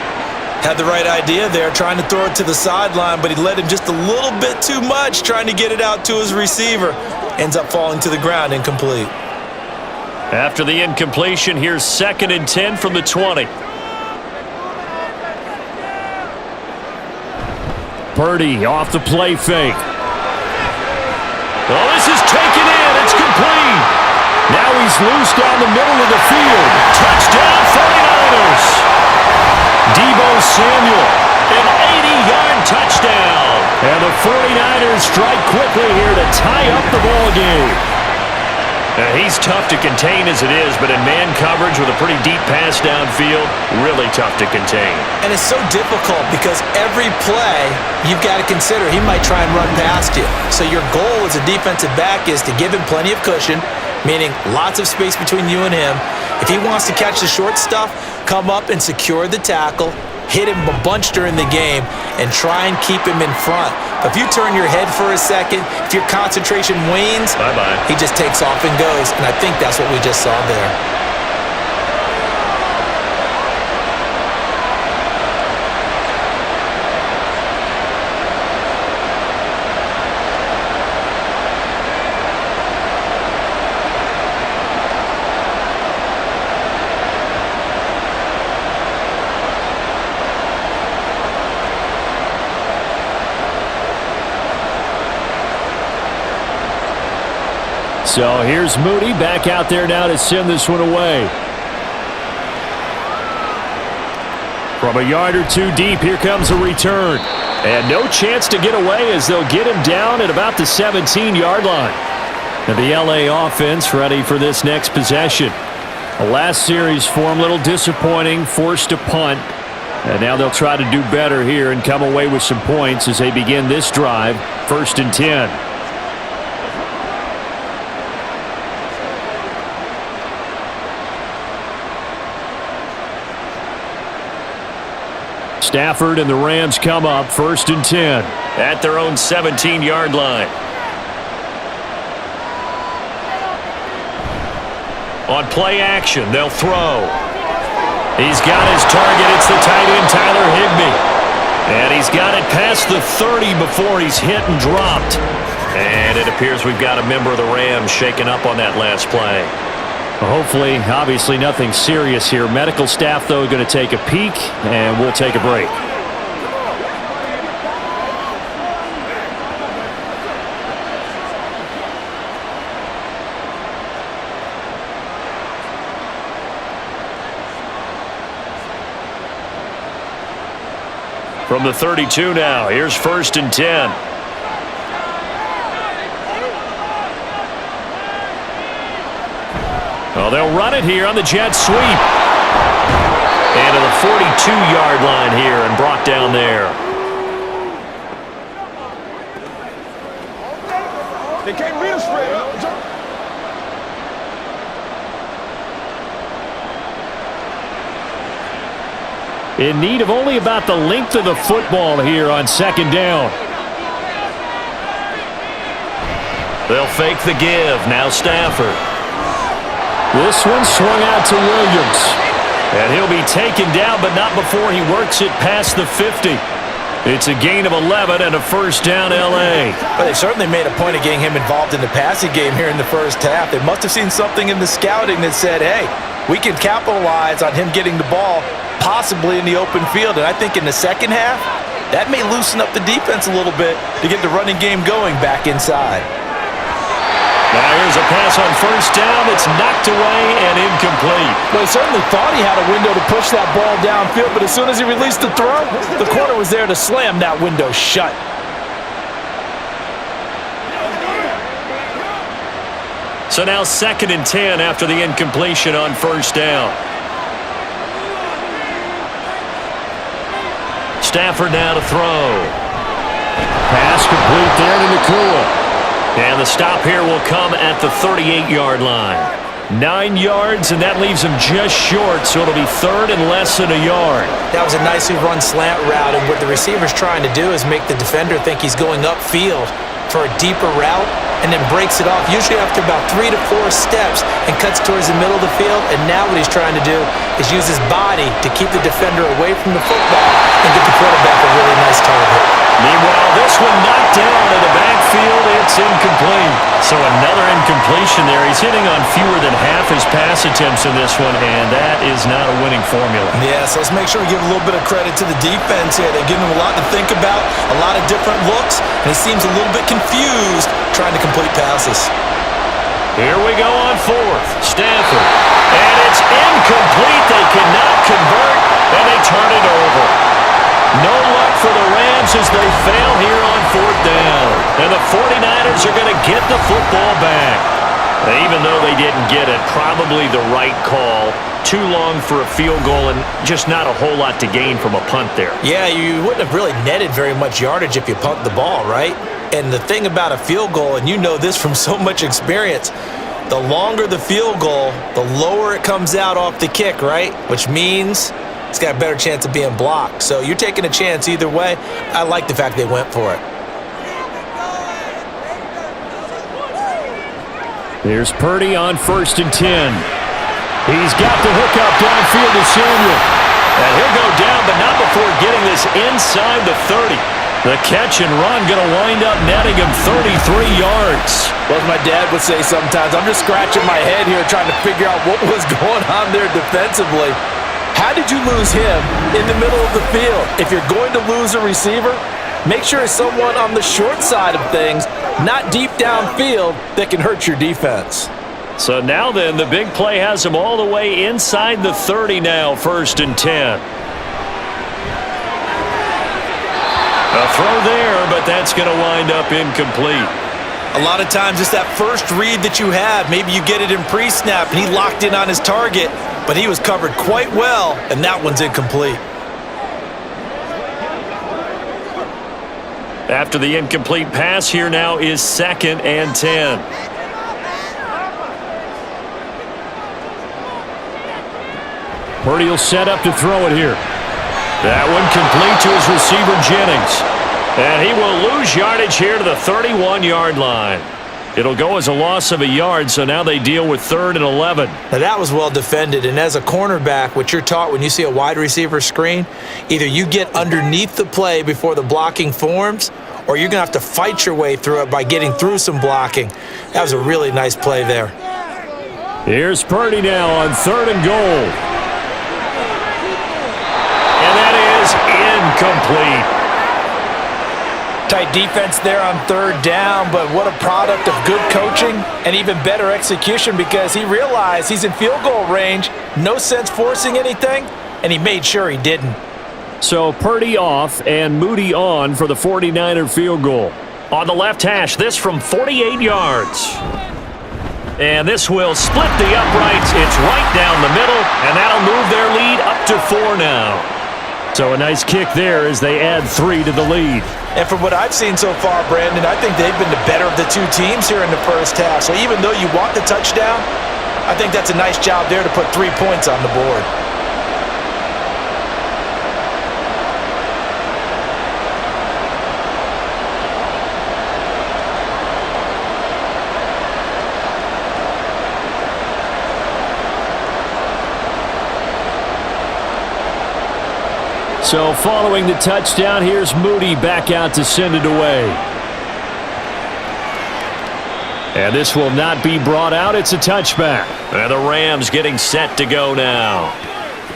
Had the right idea there, trying to throw it to the sideline, but he led him just a little bit too much, trying to get it out to his receiver. Ends up falling to the ground incomplete. After the incompletion, here's 2nd and 10 from the 20. Purdy off the play fake. Oh, this is taken in. It's complete. Now he's loose down the middle of the field. Touchdown, 49ers. Deebo Samuel, an 80-yard touchdown. And the 49ers strike quickly here to tie up the ball game. Now, he's tough to contain as it is, but in man coverage with a pretty deep pass downfield, really tough to contain. And it's so difficult because every play you've got to consider he might try and run past you. So your goal as a defensive back is to give him plenty of cushion, meaning lots of space between you and him. If he wants to catch the short stuff, come up and secure the tackle, hit him a bunch during the game, and try and keep him in front. But if you turn your head for a second, if your concentration wanes, bye-bye. He just takes off and goes, and I think that's what we just saw there. So here's Moody back out there now to send this one away. From a yard or 2 deep, here comes a return. And no chance to get away as they'll get him down at about the 17-yard line. And the LA offense ready for this next possession. The last series for him, a little disappointing, forced to punt. And now they'll try to do better here and come away with some points as they begin this drive, 1st and 10. Stafford and the Rams come up, 1st and 10. At their own 17-yard line. On play action, they'll throw. He's got his target. It's the tight end, Tyler Higbee. And he's got it past the 30 before he's hit and dropped. And it appears we've got a member of the Rams shaken up on that last play. Well, hopefully, obviously nothing serious here. Medical staff, though, going to take a peek, and we'll take a break. From the 32 now, here's 1st and 10. Well, they'll run it here on the jet sweep. And to the 42-yard line here and brought down there. They can't beat us straight up. In need of only about the length of the football here on 2nd down. They'll fake the give. Now Stafford. This one swung out to Williams. And he'll be taken down, but not before he works it past the 50. It's a gain of 11 and a 1st down, L.A. But they certainly made a point of getting him involved in the passing game here in the first half. They must have seen something in the scouting that said, hey, we can capitalize on him getting the ball possibly in the open field. And I think in the second half, that may loosen up the defense a little bit to get the running game going back inside. Now here's a pass on 1st down. It's knocked away and incomplete. Well, he certainly thought he had a window to push that ball downfield, but as soon as he released the throw, the corner was there to slam that window shut. So now 2nd and 10 after the incompletion on 1st down. Stafford now to throw. Pass complete there to Nakua. And the stop here will come at the 38-yard line. 9 yards, and that leaves him just short, so it'll be 3rd and less than a yard. That was a nicely run slant route, and what the receiver's trying to do is make the defender think he's going upfield for a deeper route, and then breaks it off, usually after about 3 to 4 steps, and cuts towards the middle of the field. And now what he's trying to do is use his body to keep the defender away from the football and get the quarterback a really nice target. Meanwhile, this one knocked down in the backfield. It's incomplete. So another incompletion there. He's hitting on fewer than half his pass attempts in this one, and that is not a winning formula. Yeah, so let's make sure we give a little bit of credit to the defense here. They're giving him a lot to think about, a lot of different looks, and he seems a little bit confused trying to complete passes. Here we go on 4th. Stafford. And it's incomplete. They cannot convert, and they turn it over. No luck for the Rams as they fail here on 4th down. And the 49ers are going to get the football back. Even though they didn't get it, probably the right call. Too long for a field goal and just not a whole lot to gain from a punt there. Yeah, you wouldn't have really netted very much yardage if you punt the ball, right? And the thing about a field goal, and you know this from so much experience, the longer the field goal, the lower it comes out off the kick, right? Which means it's got a better chance of being blocked. So you're taking a chance either way. I like the fact they went for it. Here's Purdy on 1st and 10. He's got the hookup downfield to Samuel. And he'll go down, but not before getting this inside the 30. The catch and run going to wind up netting him 33 yards. Well, as my dad would say sometimes, I'm just scratching my head here trying to figure out what was going on there defensively. How did you lose him in the middle of the field? If you're going to lose a receiver, make sure it's someone on the short side of things, not deep downfield, that can hurt your defense. So now then, the big play has him all the way inside the 30 now, 1st and 10. A throw there, but that's going to wind up incomplete. A lot of times it's that first read that you have. Maybe you get it in pre-snap, and he locked in on his target, but he was covered quite well, and that one's incomplete. After the incomplete pass, here now is 2nd and 10. Purdy will set up to throw it here. That one complete to his receiver, Jennings. And he will lose yardage here to the 31-yard line. It'll go as a loss of a yard, so now they deal with 3rd and 11. Now that was well defended, and as a cornerback, what you're taught when you see a wide receiver screen, either you get underneath the play before the blocking forms, or you're going to have to fight your way through it by getting through some blocking. That was a really nice play there. Here's Purdy now on 3rd and goal. And that is incomplete. Tight defense there on 3rd down, but what a product of good coaching and even better execution, because he realized he's in field goal range, no sense forcing anything, and he made sure he didn't. So Purdy off and Moody on for the 49er field goal. On the left hash, this from 48 yards. And this will split the uprights. It's right down the middle, and that'll move their lead up to 4 now. So a nice kick there as they add 3 to the lead. And from what I've seen so far, Brandon, I think they've been the better of the two teams here in the first half. So even though you want the touchdown, I think that's a nice job there to put 3 points on the board. So following the touchdown, here's Moody back out to send it away. And this will not be brought out. It's a touchback. And the Rams getting set to go now.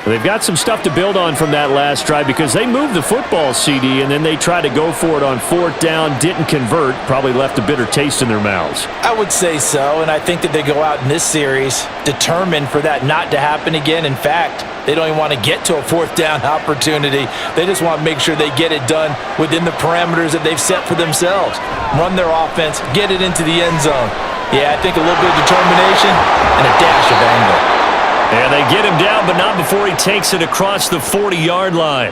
They've got some stuff to build on from that last drive because they moved the football, CD, and then they tried to go for it on 4th down, didn't convert, probably left a bitter taste in their mouths. I would say so, and I think that they go out in this series determined for that not to happen again. In fact, they don't even want to get to a 4th down opportunity. They just want to make sure they get it done within the parameters that they've set for themselves. Run their offense, get it into the end zone. Yeah, I think a little bit of determination and a dash of anger. And they get him down, but not before he takes it across the 40-yard line.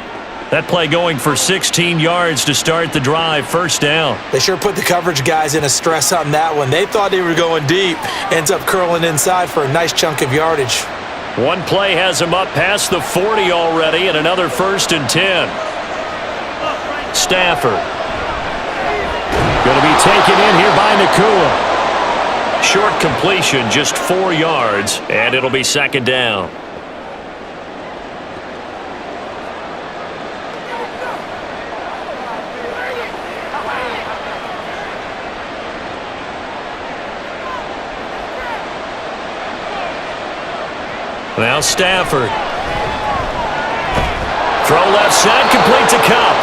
That play going for 16 yards to start the drive, 1st down. They sure put the coverage guys in a stress on that one. They thought they were going deep. Ends up curling inside for a nice chunk of yardage. One play has him up past the 40 already, and another 1st and 10. Stafford. Going to be taken in here by Nakua. Short completion, just 4 yards, and it'll be 2nd down. Now Stafford. Throw left side, complete to Kupp.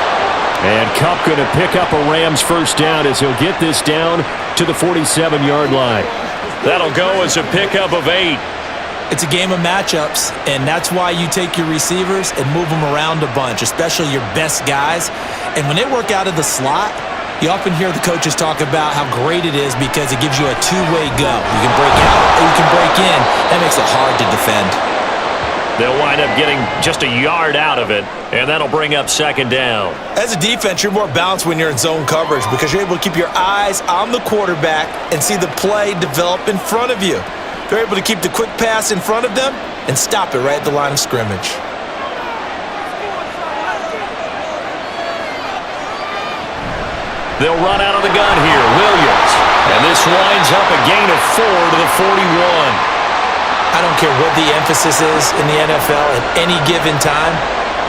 And Kupp going to pick up a Rams 1st down as he'll get this down to the 47-yard line. That'll go as a pickup of 8. It's a game of matchups, and that's why you take your receivers and move them around a bunch, especially your best guys. And when they work out of the slot, you often hear the coaches talk about how great it is because it gives you a two-way go. You can break out or you can break in. That makes it hard to defend. They'll wind up getting just a yard out of it, and that'll bring up 2nd down. As a defense, you're more balanced when you're in zone coverage because you're able to keep your eyes on the quarterback and see the play develop in front of you. You're able to keep the quick pass in front of them and stop it right at the line of scrimmage. They'll run out of the gun here. Williams. And this winds up a gain of 4 to the 41. I don't care what the emphasis is in the NFL at any given time.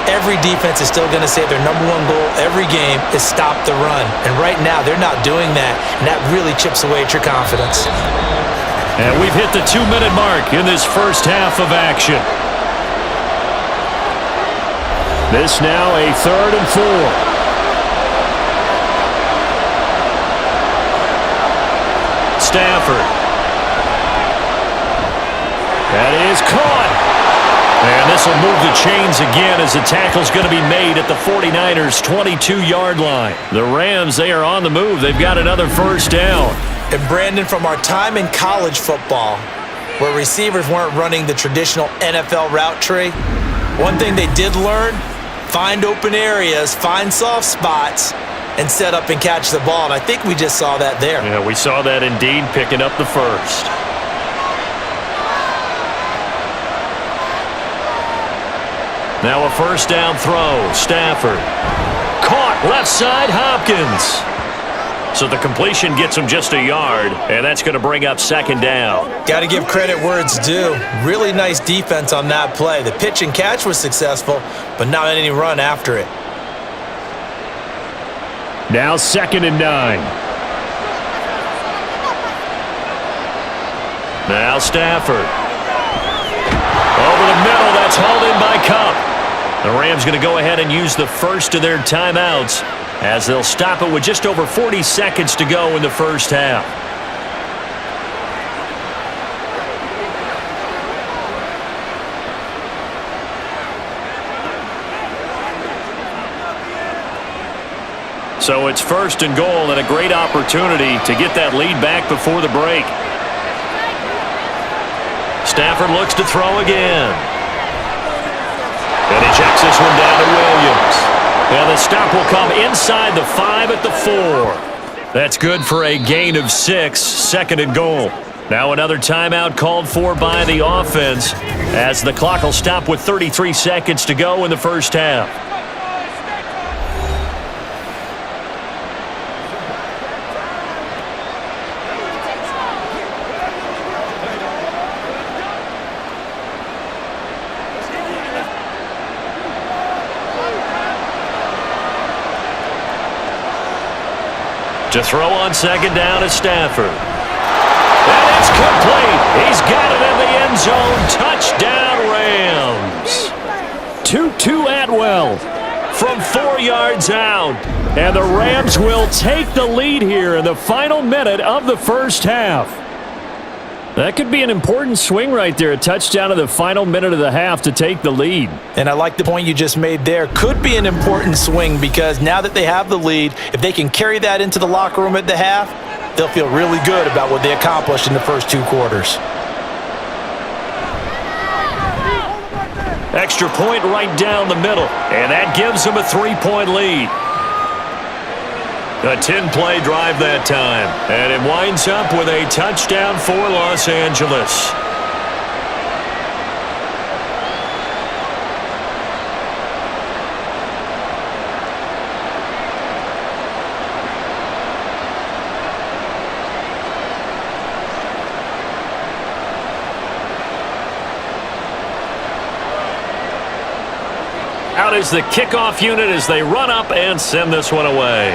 Every defense is still going to say their #1 goal every game is stop the run. And right now, they're not doing that, and that really chips away at your confidence. And we've hit the 2-minute mark in this first half of action. This now a 3rd and 4. Stafford. That is caught. And this will move the chains again as the tackle's going to be made at the 49ers' 22-yard line. The Rams, they are on the move. They've got another first down. And Brandon, from our time in college football, where receivers weren't running the traditional NFL route tree, one thing they did learn, find open areas, find soft spots, and set up and catch the ball. And I think we just saw that there. Yeah, we saw that indeed, picking up the first. Now a first down throw. Stafford. Caught left side, Hopkins. So the completion gets him just a yard, and that's going to bring up second down. Got to give credit where it's due. Really nice defense on that play. The pitch and catch was successful, but not any run after it. Now 2nd and 9. Now Stafford. Over the middle, that's hauled in by Kupp. The Rams going to go ahead and use the first of their timeouts as they'll stop it with just over 40 seconds to go in the first half. So it's 1st and goal and a great opportunity to get that lead back before the break. Stafford looks to throw again. And he checks this one down to Williams. And the stop will come inside the 5 at the 4. That's good for a gain of 6, 2nd and goal. Now another timeout called for by the offense as the clock will stop with 33 seconds to go in the first half. To throw on 2nd down is Stafford. And it's complete. He's got it in the end zone. Touchdown, Rams. Tutu Atwell from 4 yards out. And the Rams will take the lead here in the final minute of the first half. That could be an important swing right there. A touchdown in the final minute of the half to take the lead. And I like the point you just made there. Could be an important swing because now that they have the lead, if they can carry that into the locker room at the half, they'll feel really good about what they accomplished in the first 2 quarters. Extra point right down the middle, and that gives them a 3-point lead. A 10-play drive that time, and it winds up with a touchdown for Los Angeles. Out is the kickoff unit as they run up and send this one away.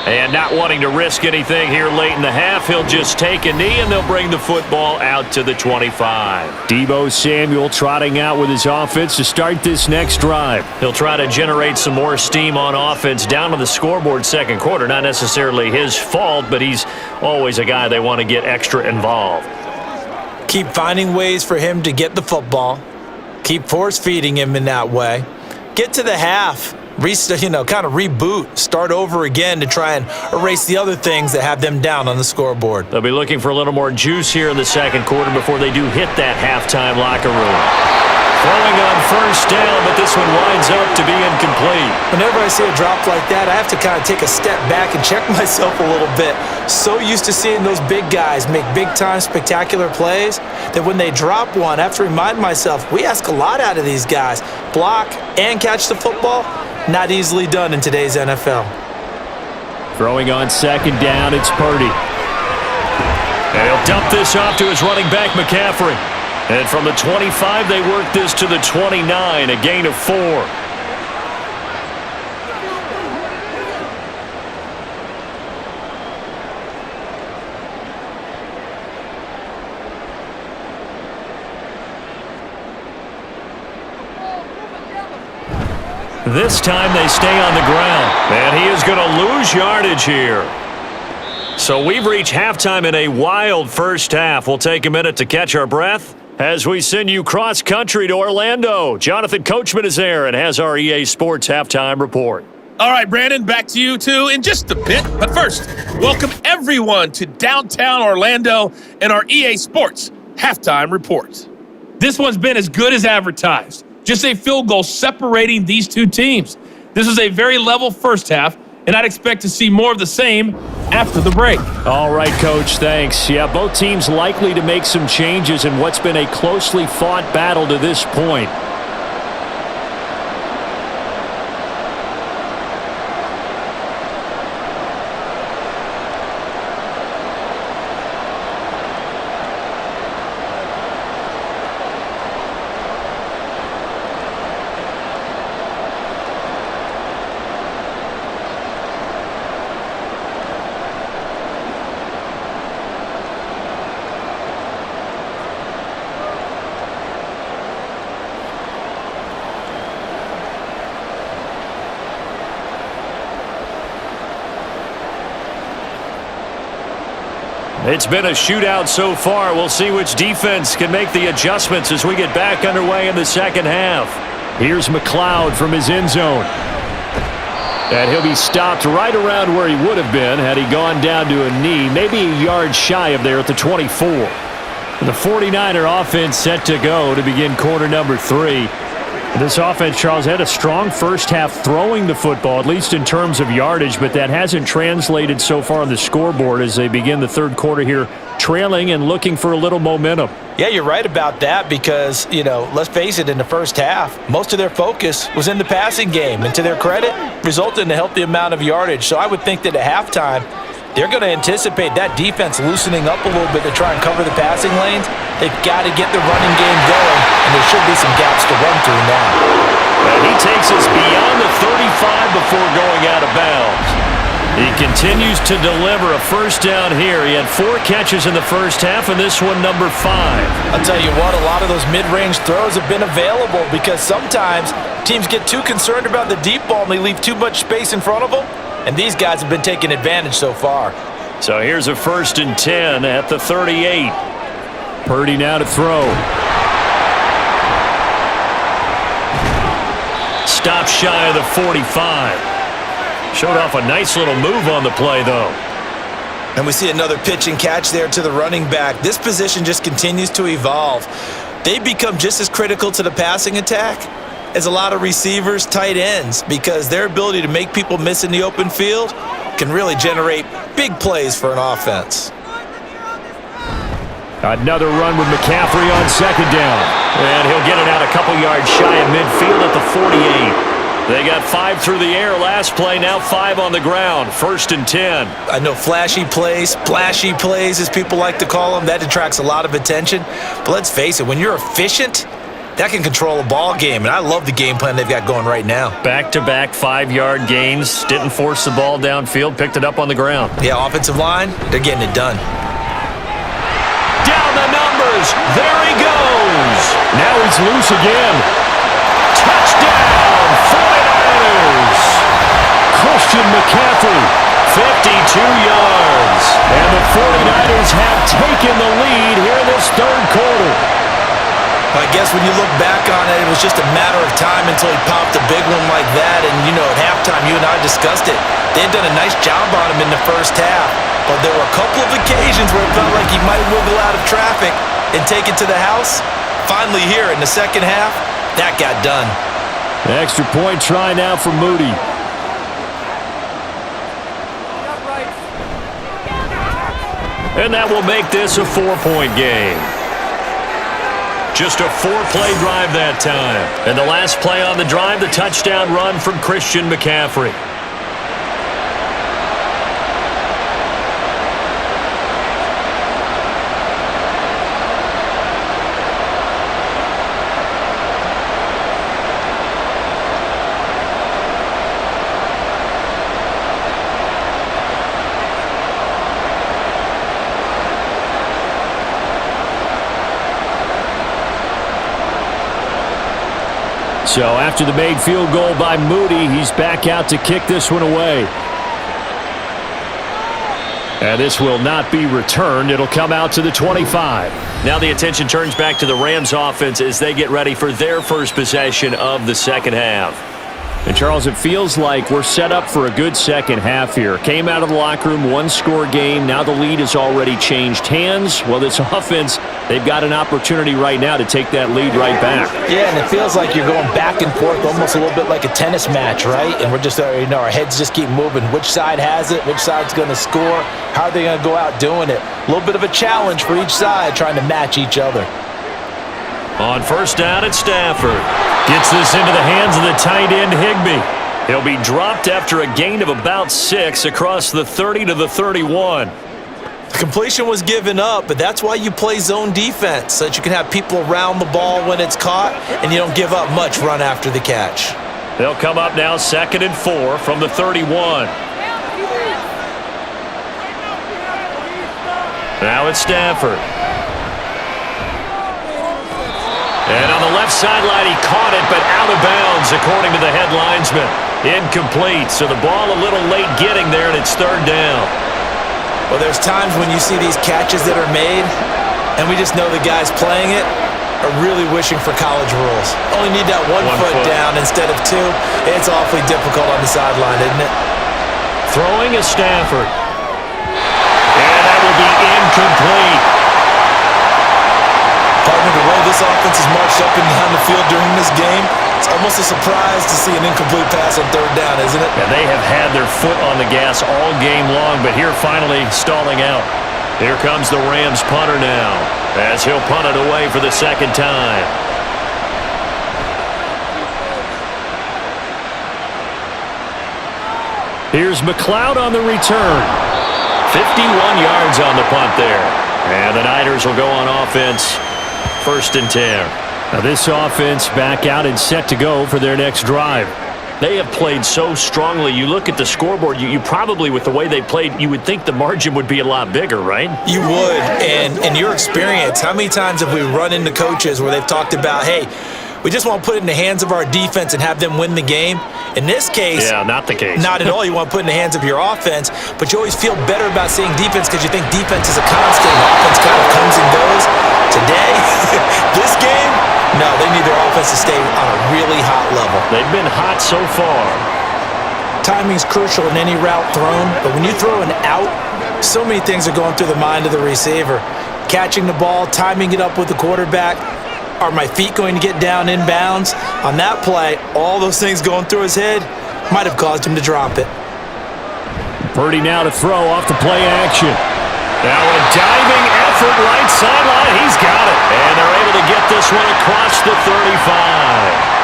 And not wanting to risk anything here late in the half, he'll just take a knee and they'll bring the football out to the 25. Deebo Samuel trotting out with his offense to start this next drive. He'll try to generate some more steam on offense down on the scoreboard second quarter. Not necessarily his fault, but he's always a guy they want to get extra involved. Keep finding ways for him to get the football. Keep force-feeding him in that way. Get to the half. Kind of reboot, start over again to try and erase the other things that have them down on the scoreboard. They'll be looking for a little more juice here in the second quarter before they do hit that halftime locker room. Throwing on first down, but this one winds up to be incomplete. Whenever I see a drop like that, I have to kind of take a step back and check myself a little bit. So used to seeing those big guys make big-time spectacular plays that when they drop one, I have to remind myself, we ask a lot out of these guys. Block and catch the football, not easily done in today's NFL. Throwing on second down, it's Purdy. And he'll dump this off to his running back, McCaffrey. And from the 25, they work this to the 29, a gain of 4. This time they stay on the ground, and he is going to lose yardage here. So we've reached halftime in a wild first half. We'll take a minute to catch our breath, As we send you cross-country to Orlando, Jonathan Coachman is there and has our EA Sports halftime report. All right, Brandon, back to you two in just a bit. But first, welcome everyone to downtown Orlando and our EA Sports halftime report. This one's been as good as advertised. Just a field goal separating these two teams. This was a very level first half, and I'd expect to see more of the same after the break. All right, Coach, thanks. Yeah, both teams likely to make some changes in what's been a closely fought battle to this point. It's been a shootout so far. We'll see which defense can make the adjustments as we get back underway in the second half. Here's McLeod from his end zone. And he'll be stopped right around where he would have been had he gone down to a knee, maybe a yard shy of there at the 24. The 49er offense set to go to begin quarter number 3. This offense, Charles, had a strong first half throwing the football, at least in terms of yardage, but that hasn't translated so far on the scoreboard as they begin the third quarter here, trailing and looking for a little momentum. Yeah, you're right about that because, let's face it, in the first half, most of their focus was in the passing game. And to their credit, resulted in a healthy amount of yardage. So I would think that at halftime, they're going to anticipate that defense loosening up a little bit to try and cover the passing lanes. They've got to get the running game going, and there should be some gaps to run through now. And he takes us beyond the 35 before going out of bounds. He continues to deliver a first down here. He had 4 catches in the first half, and this one number 5. I'll tell you what, a lot of those mid-range throws have been available because sometimes teams get too concerned about the deep ball and they leave too much space in front of them. And these guys have been taking advantage so far. So here's a 1st and 10 at the 38. Purdy now to throw. Stop shy of the 45. Showed off a nice little move on the play, though. And we see another pitch and catch there to the running back. This position just continues to evolve. They become just as critical to the passing attack as a lot of receivers, tight ends, because their ability to make people miss in the open field can really generate big plays for an offense. Another run with McCaffrey on second down. And he'll get it out a couple yards shy of midfield at the 48. They got 5 through the air last play, now 5 on the ground. 1st and 10. I know flashy plays, splashy plays, as people like to call them, that attracts a lot of attention. But let's face it, when you're efficient, that can control a ball game, and I love the game plan they've got going right now. Back-to-back 5-yard gains. Didn't force the ball downfield. Picked it up on the ground. Yeah, offensive line, they're getting it done. Down the numbers. There he goes. Now he's loose again. Touchdown, 49ers. Christian McCaffrey, 52 yards. And the 49ers have taken the lead here in this third quarter. I guess when you look back on it, it was just a matter of time until he popped a big one like that. And, at halftime, you and I discussed it. They had done a nice job on him in the first half. But there were a couple of occasions where it felt like he might wiggle out of traffic and take it to the house. Finally here in the second half, that got done. The extra point try now for Moody. And that will make this a 4-point game. Just a 4-play drive that time. And the last play on the drive, the touchdown run from Christian McCaffrey. So after the made field goal by Moody, he's back out to kick this one away. And this will not be returned. It'll come out to the 25. Now the attention turns back to the Rams offense as they get ready for their first possession of the second half. And Charles, it feels like we're set up for a good second half here. Came out of the locker room, one-score game. Now the lead has already changed hands. Well, this offense, they've got an opportunity right now to take that lead right back. Yeah, and it feels like you're going back and forth, almost a little bit like a tennis match, right? And we're just, our heads just keep moving. Which side has it? Which side's going to score? How are they going to go out doing it? A little bit of a challenge for each side, trying to match each other. On first down at Stafford. Gets this into the hands of the tight end, Higbee. He'll be dropped after a gain of about 6 across the 30 to the 31. The completion was given up, but that's why you play zone defense, so that you can have people around the ball when it's caught, and you don't give up much run after the catch. They'll come up now 2nd and 4 from the 31. Now it's Stafford. And on the left sideline, he caught it, but out of bounds, according to the head linesman. Incomplete, so the ball a little late getting there, and it's 3rd down. Well, there's times when you see these catches that are made, and we just know the guys playing it are really wishing for college rules. Only need that one foot down instead of 2. It's awfully difficult on the sideline, isn't it? Throwing is Stafford. And that will be incomplete. Partner, the way this offense has marched up and down the field during this game, it's almost a surprise to see an incomplete pass on 3rd down, isn't it? And they have had their foot on the gas all game long, but here finally stalling out. Here comes the Rams punter now, as he'll punt it away for the 2nd time. Here's McLeod on the return. 51 yards on the punt there. And the Niners will go on offense. 1st and 10. Now this offense back out and set to go for their next drive. They have played so strongly. You look at the scoreboard, you probably, with the way they played, you would think the margin would be a lot bigger, right? You would. And in your experience, how many times have we run into coaches where they've talked about, hey, we just want to put it in the hands of our defense and have them win the game? In this case, yeah, not the case. Not at all. You want to put it in the hands of your offense, but you always feel better about seeing defense because you think defense is a constant and offense kind of comes and goes. Today, this game, no, they need their offense to stay on a really hot level. They've been hot so far. Timing's crucial in any route thrown, but when you throw an out, so many things are going through the mind of the receiver. Catching the ball, timing it up with the quarterback. Are my feet going to get down inbounds? On that play, all those things going through his head might have caused him to drop it. Purdy now to throw off the play action. Now a diving effort right sideline. He's got it. And they're able to get this one across the 35.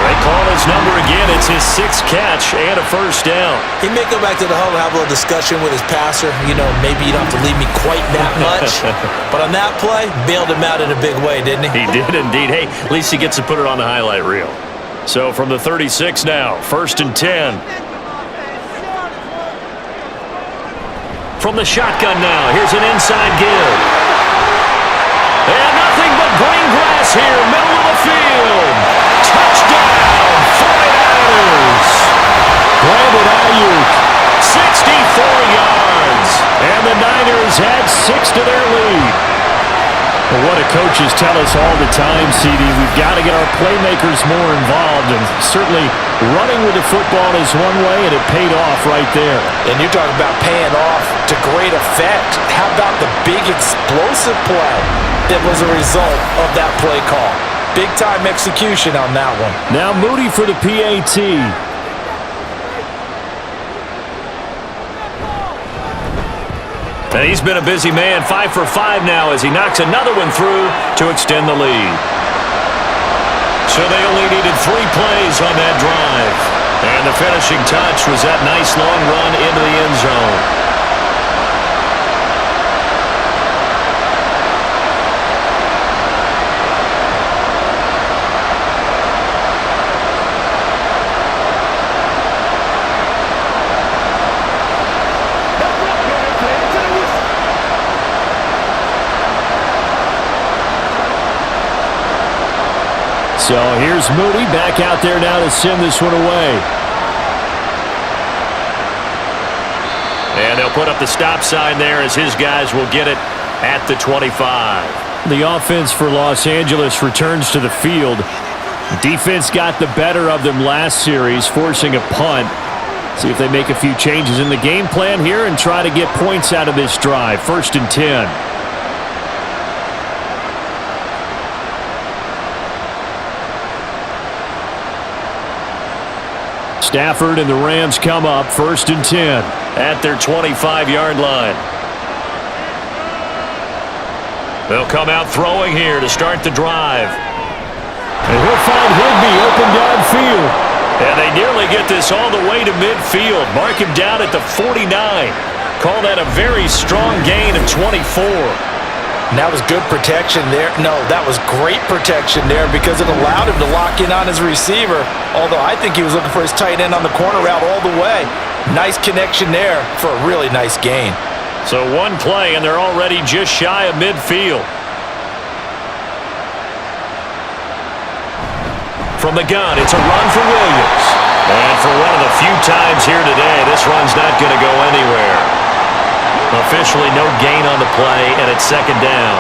They call his number again. It's his 6th catch and a 1st down. He may go back to the huddle and have a little discussion with his passer. You know, maybe you don't have to leave me quite that much. But on that play, bailed him out in a big way, didn't he? He did indeed. Hey, at least he gets to put it on the highlight reel. So from the 36 now, 1st and 10. From the shotgun now, here's an inside give. And nothing but green grass here, middle of the field. Touchdown, 49ers. Brandon Ayuk, 64 yards. And the Niners add 6 to their lead. Well, what do coaches tell us all the time, CD? We've got to get our playmakers more involved, and certainly running with the football is one way, and it paid off right there. And you're talking about paying off to great effect. How about the big explosive play that was a result of that play call? Big-time execution on that one. Now Moody for the PAT. And he's been a busy man, 5 for 5 now as he knocks another one through to extend the lead. So they only needed 3 plays on that drive. And the finishing touch was that nice long run into the end zone. So here's Moody back out there now to send this one away. And they'll put up the stop sign there as his guys will get it at the 25. The offense for Los Angeles returns to the field. Defense got the better of them last series, forcing a punt. See if they make a few changes in the game plan here and try to get points out of this drive. 1st and 10. Stafford and the Rams come up 1st and 10 at their 25-yard line. They'll come out throwing here to start the drive. And he'll find Higbee open downfield. And they nearly get this all the way to midfield. Mark him down at the 49. Call that a very strong gain of 24. And that was good protection there. No, that was great protection there because it allowed him to lock in on his receiver. Although I think he was looking for his tight end on the corner route all the way. Nice connection there for a really nice gain. So one play and they're already just shy of midfield. From the gun, it's a run for Williams. And for one of the few times here today, this run's not going to go anywhere. Officially no gain on the play, and it's 2nd down.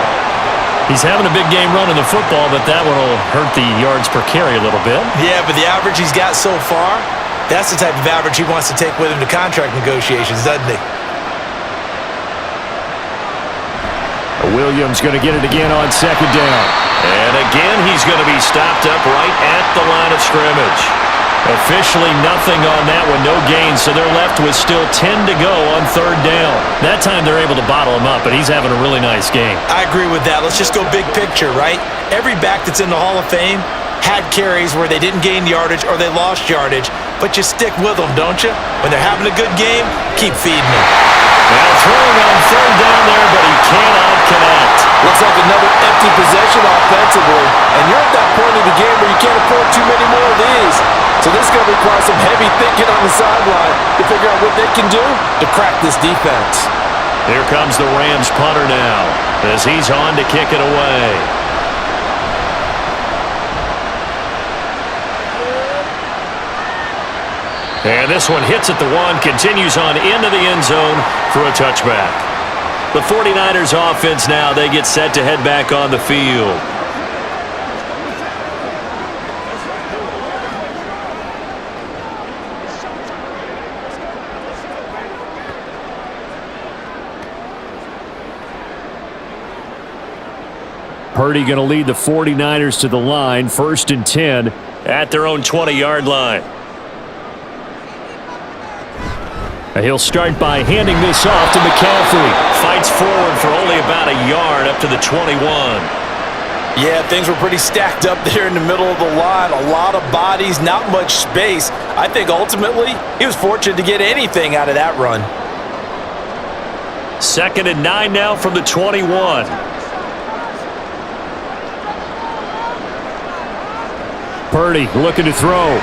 He's having a big game running the football, but that one will hurt the yards per carry a little bit. Yeah, but the average he's got so far, that's the type of average he wants to take with him to contract negotiations, doesn't he? Williams going to get it again on 2nd down. And again, he's going to be stopped up right at the line of scrimmage. Officially nothing on that one, no gain, so they're left with still 10 to go on 3rd down. That time they're able to bottle him up, but he's having a really nice game. I agree with that. Let's just go big picture, right? Every back that's in the Hall of Fame had carries where they didn't gain yardage or they lost yardage, but you stick with them, don't you? When they're having a good game, keep feeding them. Now throwing on 3rd down there, but he cannot connect. Looks like another empty possession offensively, and you're at that point in the game where you can't afford too many more of these. So this is going to require some heavy thinking on the sideline to figure out what they can do to crack this defense. Here comes the Rams punter now as he's on to kick it away. And this one hits at the 1, continues on into the end zone for a touchback. The 49ers offense now, they get set to head back on the field. Purdy going to lead the 49ers to the line, 1st and 10 at their own 20-yard line. He'll start by handing this off to McCaffrey. Fights forward for only about a yard up to the 21. Yeah, things were pretty stacked up there in the middle of the line. A lot of bodies, not much space. I think ultimately he was fortunate to get anything out of that run. 2nd and 9 now from the 21. Purdy looking to throw.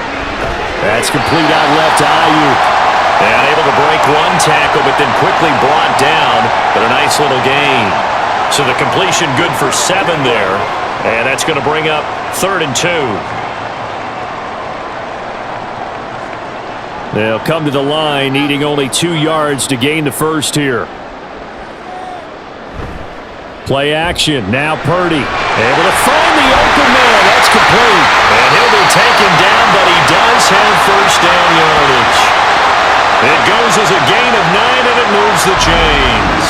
That's complete out left to Ayuk. And able to break one tackle, but then quickly brought down. But a nice little gain. So the completion good for 7 there. And that's going to bring up 3rd and 2. They'll come to the line, needing only 2 yards to gain the first here. Play action. Now Purdy. Able to find the open man. That's complete. And he'll be taken down, but he does have 1st down yardage. It goes as a gain of 9, and it moves the chains.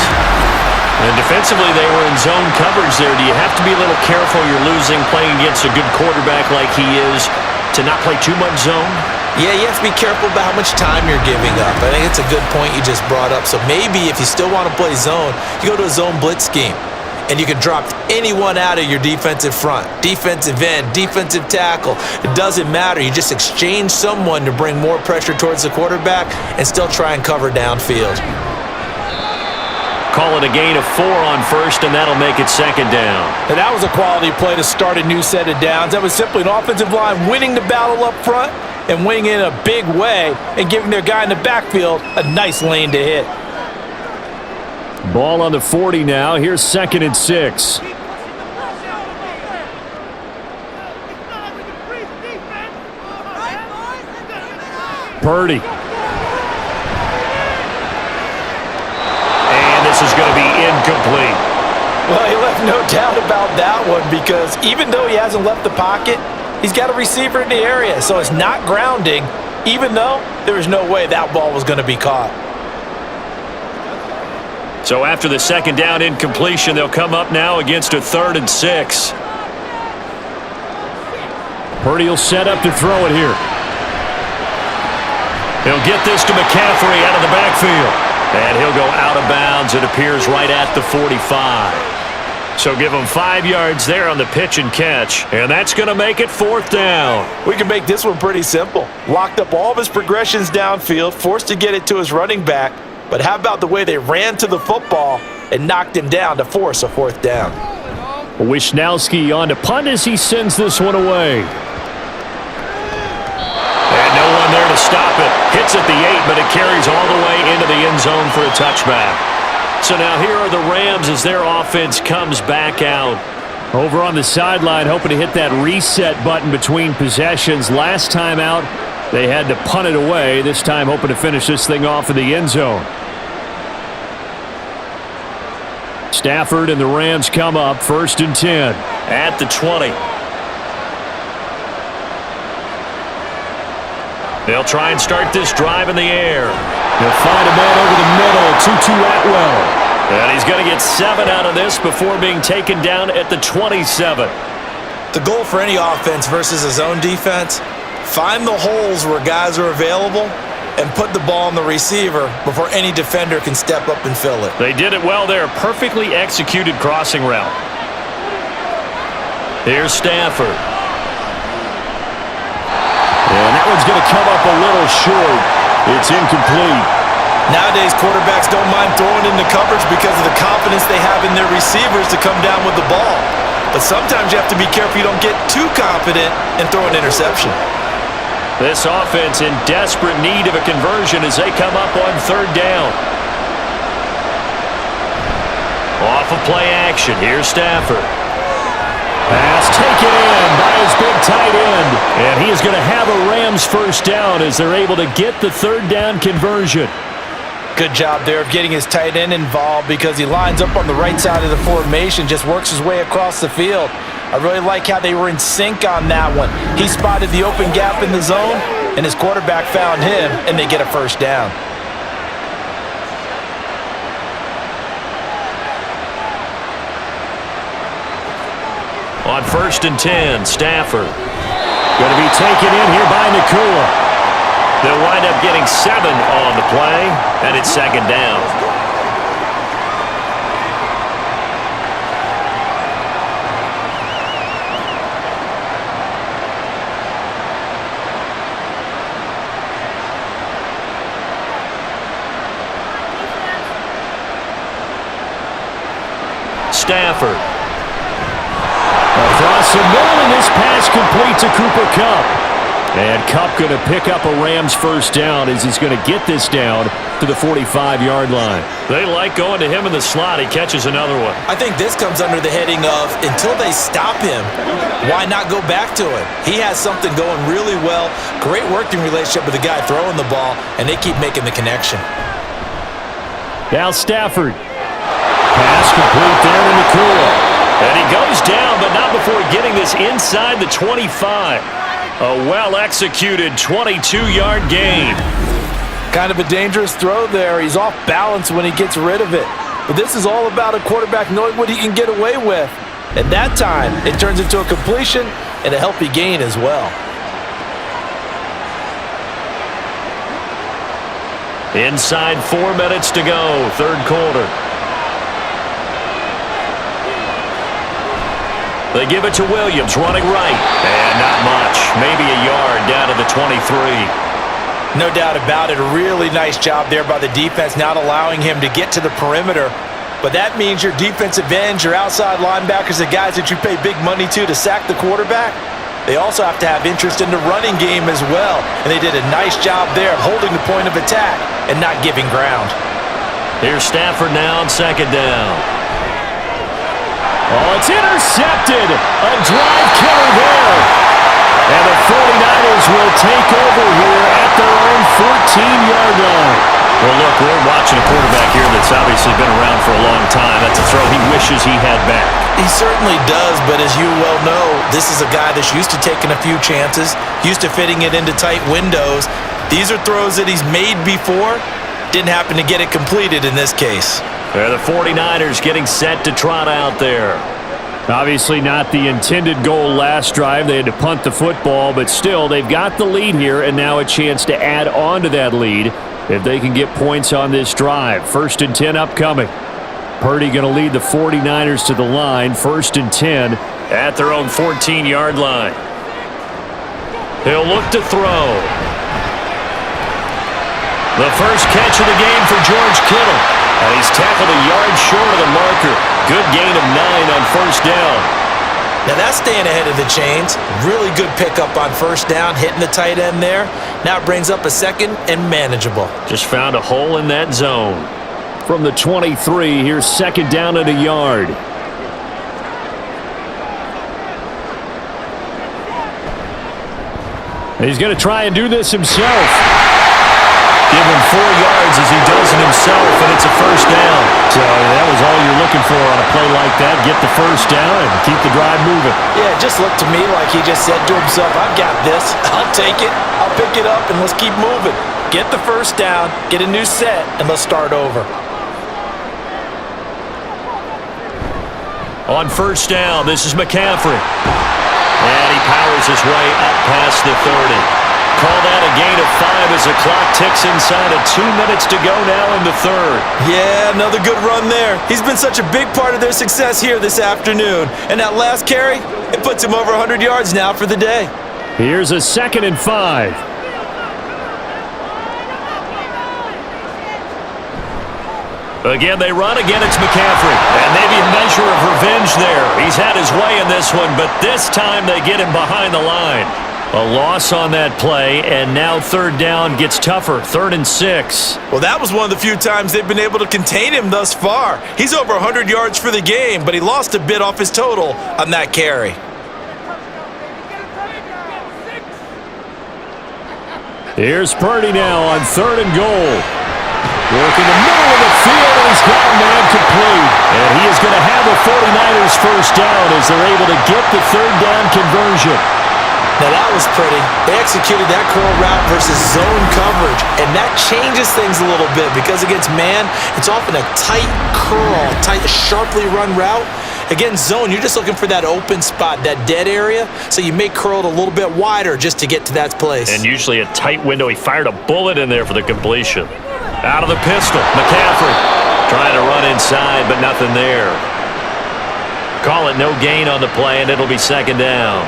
And defensively, they were in zone coverage there. Do you have to be a little careful? You're losing, playing against a good quarterback like he is, to not play too much zone? Yeah, you have to be careful about how much time you're giving up. I think it's a good point you just brought up. So maybe if you still want to play zone, you go to a zone blitz scheme. And you can drop anyone out of your defensive front, defensive end, defensive tackle. It doesn't matter. You just exchange someone to bring more pressure towards the quarterback and still try and cover downfield. Call it a gain of 4 on 1st, and that'll make it 2nd down. And that was a quality play to start a new set of downs. That was simply an offensive line winning the battle up front and winning in a big way and giving their guy in the backfield a nice lane to hit. Ball on the 40 now. Here's 2nd and 6. Purdy. is going to be incomplete. Well, he left no doubt about that one because even though he hasn't left the pocket, he's got a receiver in the area, so it's not grounding, even though there was no way that ball was going to be caught. So after the second down incompletion, they'll come up now against a 3rd and 6. Purdy will set up to throw it here. He'll get this to McCaffrey out of the backfield. And he'll go out of bounds, it appears, right at the 45. So give him 5 yards there on the pitch and catch. And that's going to make it 4th down. We can make this one pretty simple. Locked up all of his progressions downfield, forced to get it to his running back. But how about the way they ran to the football and knocked him down to force a 4th down? Wisnowski on to punt as he sends this one away. And no one there to stop it. Hits at the 8, but it carries all the way into the end zone for a touchback. So now here are the Rams as their offense comes back out. Over on the sideline, hoping to hit that reset button between possessions. Last time out, they had to punt it away. This time hoping to finish this thing off in the end zone. Stafford and the Rams come up 1st and 10. At the 20. They'll try and start this drive in the air. They'll find a man over the middle, Tutu Atwell. And he's going to get 7 out of this before being taken down at the 27. The goal for any offense versus a zone defense, find the holes where guys are available and put the ball on the receiver before any defender can step up and fill it. They did it well there. Perfectly executed crossing route. Here's Stafford. And that one's going to come up a little short. It's incomplete. Nowadays, quarterbacks don't mind throwing into coverage because of the confidence they have in their receivers to come down with the ball. But sometimes you have to be careful you don't get too confident and throw an interception. This offense in desperate need of a conversion as they come up on 3rd down. Off of play action, here's Stafford. Pass taken in by his big tight end. And he is going to have a Rams 1st down as they're able to get the 3rd down conversion. Good job there of getting his tight end involved because he lines up on the right side of the formation, just works his way across the field. I really like how they were in sync on that one. He spotted the open gap in the zone, and his quarterback found him, and they get a 1st down. On 1st and 10, Stafford. Going to be taken in here by Nakua. They'll wind up getting 7 on the play, and it's 2nd down. Stafford. Across the middle, and this pass complete to Cooper Kupp. And Kupp going to pick up a Rams 1st down as he's going to get this down to the 45-yard line. They like going to him in the slot. He catches another one. I think this comes under the heading of until they stop him, why not go back to him? He has something going really well. Great working relationship with the guy throwing the ball, and they keep making the connection. Now Stafford. Pass complete there to Nakua. And he goes down, but not before getting this inside the 25. A well-executed 22-yard gain. Kind of a dangerous throw there. He's off balance when he gets rid of it. But this is all about a quarterback knowing what he can get away with. At that time, it turns into a completion and a healthy gain as well. Inside 4 minutes to go, 3rd quarter. They give it to Williams, running right. And not much. Maybe a yard down to the 23. No doubt about it. A really nice job there by the defense, not allowing him to get to the perimeter. But that means your defensive ends, your outside linebackers, the guys that you pay big money to sack the quarterback, they also have to have interest in the running game as well. And they did a nice job there of holding the point of attack and not giving ground. Here's Stafford now on 2nd down. Oh, it's intercepted. A drive killer there. And the 49ers will take over here at their own 14-yard line. Well, look, we're watching a quarterback here that's obviously been around for a long time. That's a throw he wishes he had back. He certainly does, but as you well know, this is a guy that's used to taking a few chances, used to fitting it into tight windows. These are throws that he's made before. Didn't happen to get it completed in this case. The 49ers getting set to trot out there. Obviously not the intended goal last drive. They had to punt the football, but still, they've got the lead here, and now a chance to add on to that lead if they can get points on this drive. 1st and 10 upcoming. Purdy going to lead the 49ers to the line. 1st and 10 at their own 14-yard line. He'll look to throw. The first catch of the game for George Kittle. And he's tackled a yard short of the marker. Good gain of 9 on 1st down. Now that's staying ahead of the chains. Really good pickup on 1st down, hitting the tight end there. Now it brings up a 2nd and manageable. Just found a hole in that zone. From the 23, here's 2nd down at a yard. He's going to try and do this himself. Give him 4 yards as he does it himself, and it's a 1st down. So that was all you're looking for on a play like that. Get the 1st down and keep the drive moving. Yeah, it just looked to me like he just said to himself, I've got this. I'll take it. I'll pick it up, and let's keep moving. Get the 1st down, get a new set, and let's start over. On 1st down, this is McCaffrey. And he powers his way up past the 30. Call that a gain of 5 as the clock ticks inside of 2 minutes to go now in the 3rd. Yeah, another good run there. He's been such a big part of their success here this afternoon. And that last carry, it puts him over 100 yards now for the day. Here's a 2nd and 5. Again, they run. Again, it's McCaffrey. And maybe a measure of revenge there. He's had his way in this one, but this time they get him behind the line. A loss on that play, and now 3rd down gets tougher. 3rd and 6. Well, that was one of the few times they've been able to contain him thus far. He's over 100 yards for the game, but he lost a bit off his total on that carry. Here's Purdy now on 3rd and goal. Working the middle of the field, and he's got a man complete. And he is going to have the 49ers 1st down as they're able to get the 3rd down conversion. Now that was pretty. They executed that curl route versus zone coverage, and that changes things a little bit because against man, it's often a tight curl, tight, sharply run route. Against zone, you're just looking for that open spot, that dead area, so you may curl it a little bit wider just to get to that place. And usually a tight window. He fired a bullet in there for the completion. Out of the pistol, McCaffrey trying to run inside, but nothing there. Call it no gain on the play, and it'll be 2nd down.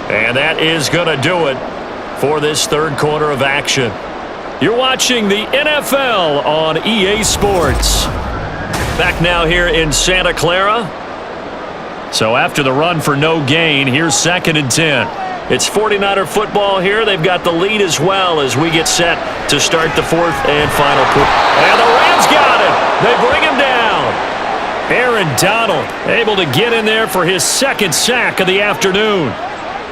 And that is going to do it for this 3rd quarter of action. You're watching the NFL on EA Sports. Back now here in Santa Clara. So after the run for no gain, here's 2nd and 10. It's 49er football here. They've got the lead as well as we get set to start the 4th and final quarter. And the Rams got it. They bring him down. Aaron Donald able to get in there for his 2nd sack of the afternoon.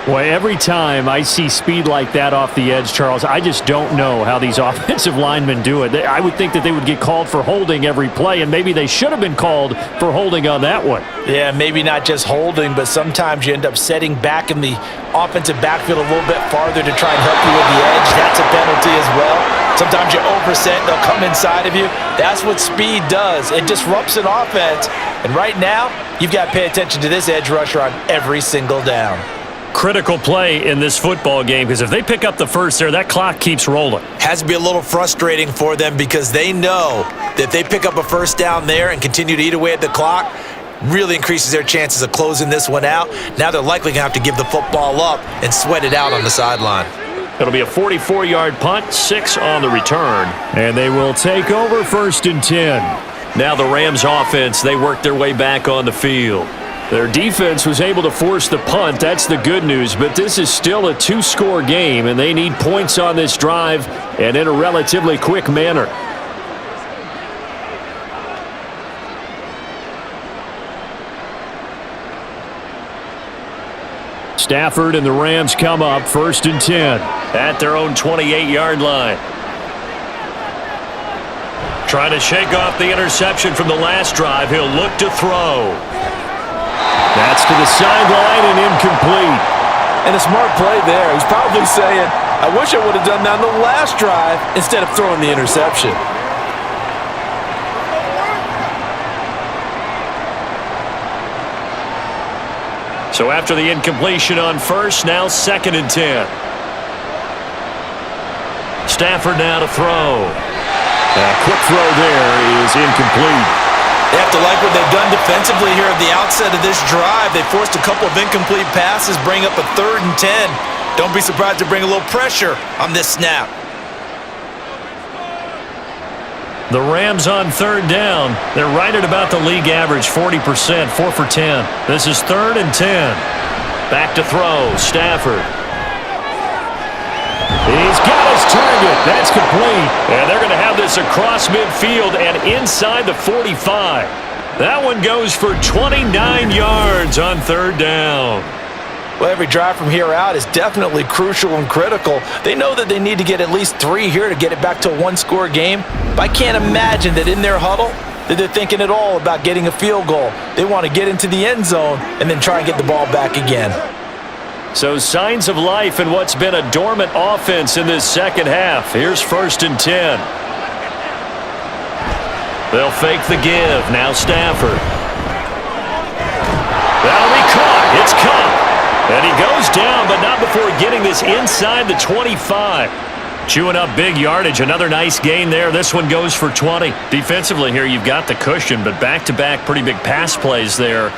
Boy, every time I see speed like that off the edge, Charles, I just don't know how these offensive linemen do it. I would think that they would get called for holding every play, and maybe they should have been called for holding on that one. Yeah, maybe not just holding, but sometimes you end up setting back in the offensive backfield a little bit farther to try and help you with the edge. That's a penalty as well. Sometimes you overset, they'll come inside of you. That's what speed does. It disrupts an offense. And right now, you've got to pay attention to this edge rusher on every single down. Critical play in this football game because if they pick up the 1st there, that clock keeps rolling. Has to be a little frustrating for them because they know that if they pick up a 1st down there and continue to eat away at the clock, really increases their chances of closing this one out. Now they're likely going to have to give the football up and sweat it out on the sideline. It'll be a 44-yard punt, 6 on the return. And they will take over 1st and 10. Now the Rams offense, they work their way back on the field. Their defense was able to force the punt. That's the good news. But this is still a 2-score game, and they need points on this drive and in a relatively quick manner. Stafford and the Rams come up 1st and 10 at their own 28-yard line. Trying to shake off the interception from the last drive. He'll look to throw. That's to the sideline and incomplete. And a smart play there. He's probably saying, I wish I would have done that on the last drive instead of throwing the interception. So after the incompletion on first, now 2nd and 10. Stafford now to throw. A quick throw there is incomplete. They have to like what they've done defensively here at the outset of this drive. They forced a couple of incomplete passes, bring up a 3rd and 10. Don't be surprised to bring a little pressure on this snap. The Rams on 3rd down. They're right at about the league average, 40%, 4 for 10. This is 3rd and 10. Back to throw, Stafford. He's got his target. That's complete. And they're going to have this across midfield and inside the 45. That one goes for 29 yards on 3rd down. Well, every drive from here out is definitely crucial and critical. They know that they need to get at least 3 here to get it back to a one-score game. But I can't imagine that in their huddle that they're thinking at all about getting a field goal. They want to get into the end zone and then try and get the ball back again. So signs of life in what's been a dormant offense in this second half. Here's 1st and 10. They'll fake the give. Now Stafford. That'll be caught. It's caught. And he goes down, but not before getting this inside the 25. Chewing up big yardage. Another nice gain there. This one goes for 20. Defensively here, you've got the cushion, but back-to-back pretty big pass plays there.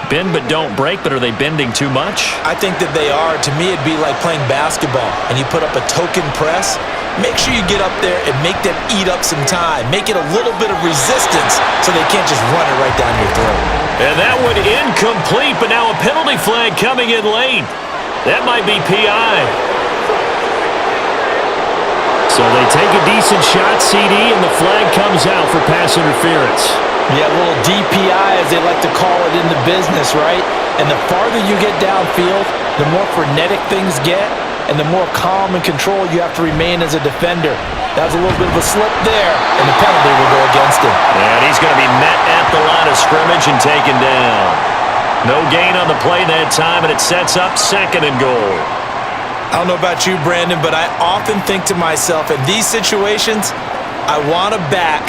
Bend but don't break, but are they bending too much? I think that they are. To me, it'd be like playing basketball, and you put up a token press. Make sure you get up there and make them eat up some time. Make it a little bit of resistance so they can't just run it right down your throat. And that one incomplete, but now a penalty flag coming in late. That might be PI. So they take a decent shot, CD, and the flag comes out for pass interference. Yeah, a little DPI, as they like to call it in the business, right? And the farther you get downfield, the more frenetic things get, and the more calm and control you have to remain as a defender. That was a little bit of a slip there, and the penalty will go against him. And he's going to be met at the line of scrimmage and taken down. No gain on the play that time, and it sets up 2nd and goal. I don't know about you, Brandon, but I often think to myself, in these situations, I want a back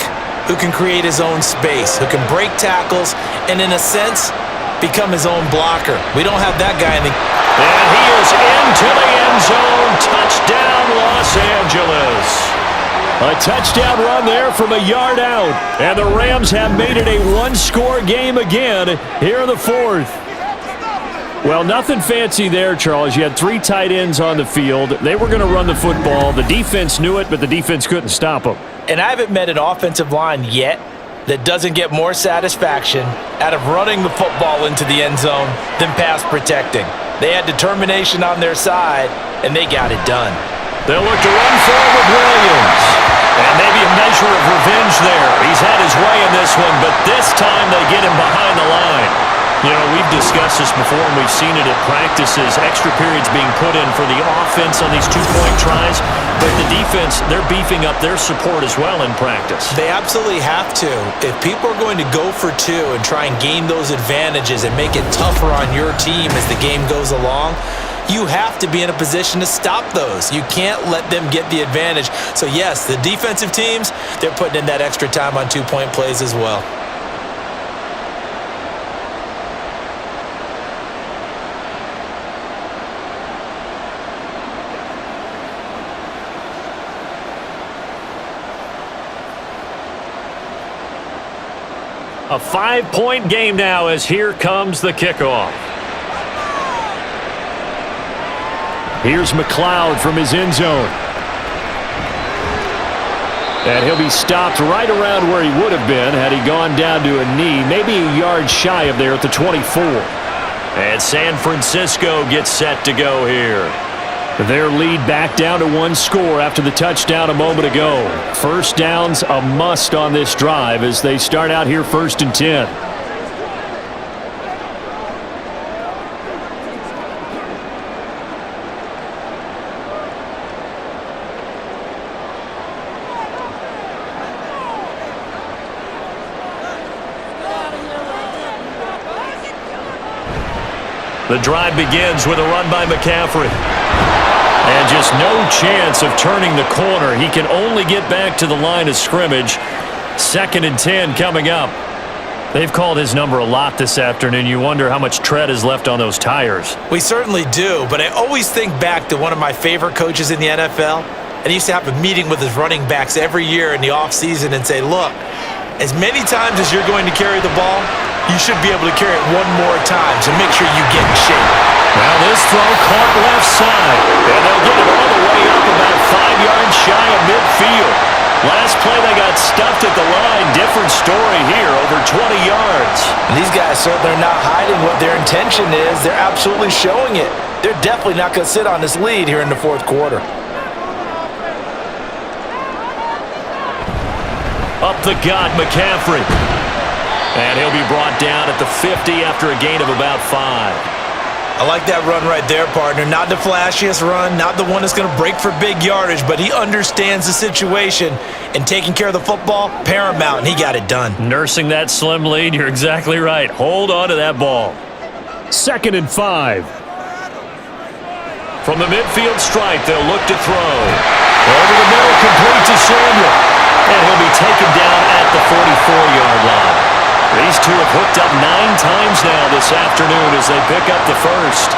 who can create his own space, who can break tackles, and in a sense, become his own blocker. We don't have that guy in the... And he is into the end zone. Touchdown, Los Angeles. A touchdown run there from a yard out. And the Rams have made it a one-score game again here in the 4th. Well, nothing fancy there, Charles. You had 3 tight ends on the field. They were going to run the football. The defense knew it, but the defense couldn't stop them. And I haven't met an offensive line yet that doesn't get more satisfaction out of running the football into the end zone than pass protecting. They had determination on their side, and they got it done. They'll look to run forward Williams. And maybe a measure of revenge there. He's had his way in this one, but this time they get him behind the line. You know, we've discussed this before, and we've seen it at practices. Extra periods being put in for the offense on these 2-point tries. But the defense, they're beefing up their support as well in practice. They absolutely have to. If people are going to go for 2 and try and gain those advantages and make it tougher on your team as the game goes along, you have to be in a position to stop those. You can't let them get the advantage. So, yes, the defensive teams, they're putting in that extra time on 2-point plays as well. A 5-point game now as here comes the kickoff. Here's McLeod from his end zone. And he'll be stopped right around where he would have been had he gone down to a knee, maybe a yard shy of there at the 24. And San Francisco gets set to go here. Their lead back down to 1 score after the touchdown a moment ago. First down's a must on this drive as they start out here 1st and 10. The drive begins with a run by McCaffrey. And just no chance of turning the corner. He can only get back to the line of scrimmage. 2nd and 10 coming up. They've called his number a lot this afternoon. You wonder how much tread is left on those tires. We certainly do, but I always think back to one of my favorite coaches in the NFL. And he used to have a meeting with his running backs every year in the offseason and say, look, as many times as you're going to carry the ball, you should be able to carry it one more time, so make sure you get in shape. Now this throw caught left side, and they'll get it all the way up about 5 yards shy of midfield. Last play they got stuffed at the line. Different story here, over 20 yards. And these guys certainly are not hiding what their intention is. They're absolutely showing it. They're definitely not going to sit on this lead here in the 4th quarter. Up the gut, McCaffrey. And he'll be brought down at the 50 after a gain of about 5. I like that run right there, partner. Not the flashiest run, not the one that's going to break for big yardage, but he understands the situation, and taking care of the football, paramount, and he got it done. Nursing that slim lead, you're exactly right. Hold on to that ball. 2nd and 5. From the midfield stripe, they'll look to throw. Over the middle, complete to Samuel. And he'll be taken down at the 44-yard line. These two have hooked up 9 times now this afternoon as they pick up the first.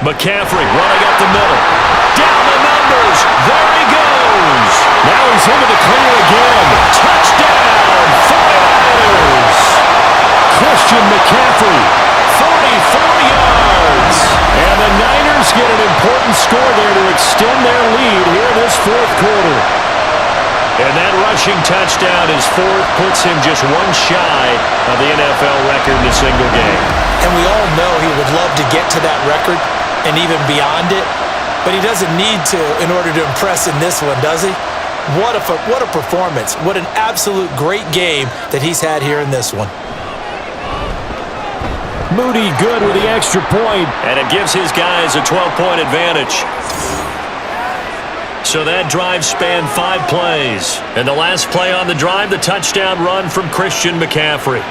McCaffrey running up the middle. Down the numbers. There he goes. Now he's into the clear again. Touchdown, 49ers. Christian McCaffrey, 44 yards. And the Niners get an important score there to extend their lead here in this 4th quarter. And that rushing touchdown, his 4th, puts him just one shy of the NFL record in a single game. And we all know he would love to get to that record and even beyond it, but he doesn't need to in order to impress in this one, does he? What a performance. What an absolute great game that he's had here in this one. Moody good with the extra point. And it gives his guys a 12-point advantage. So that drive spanned 5 plays. And the last play on the drive, the touchdown run from Christian McCaffrey.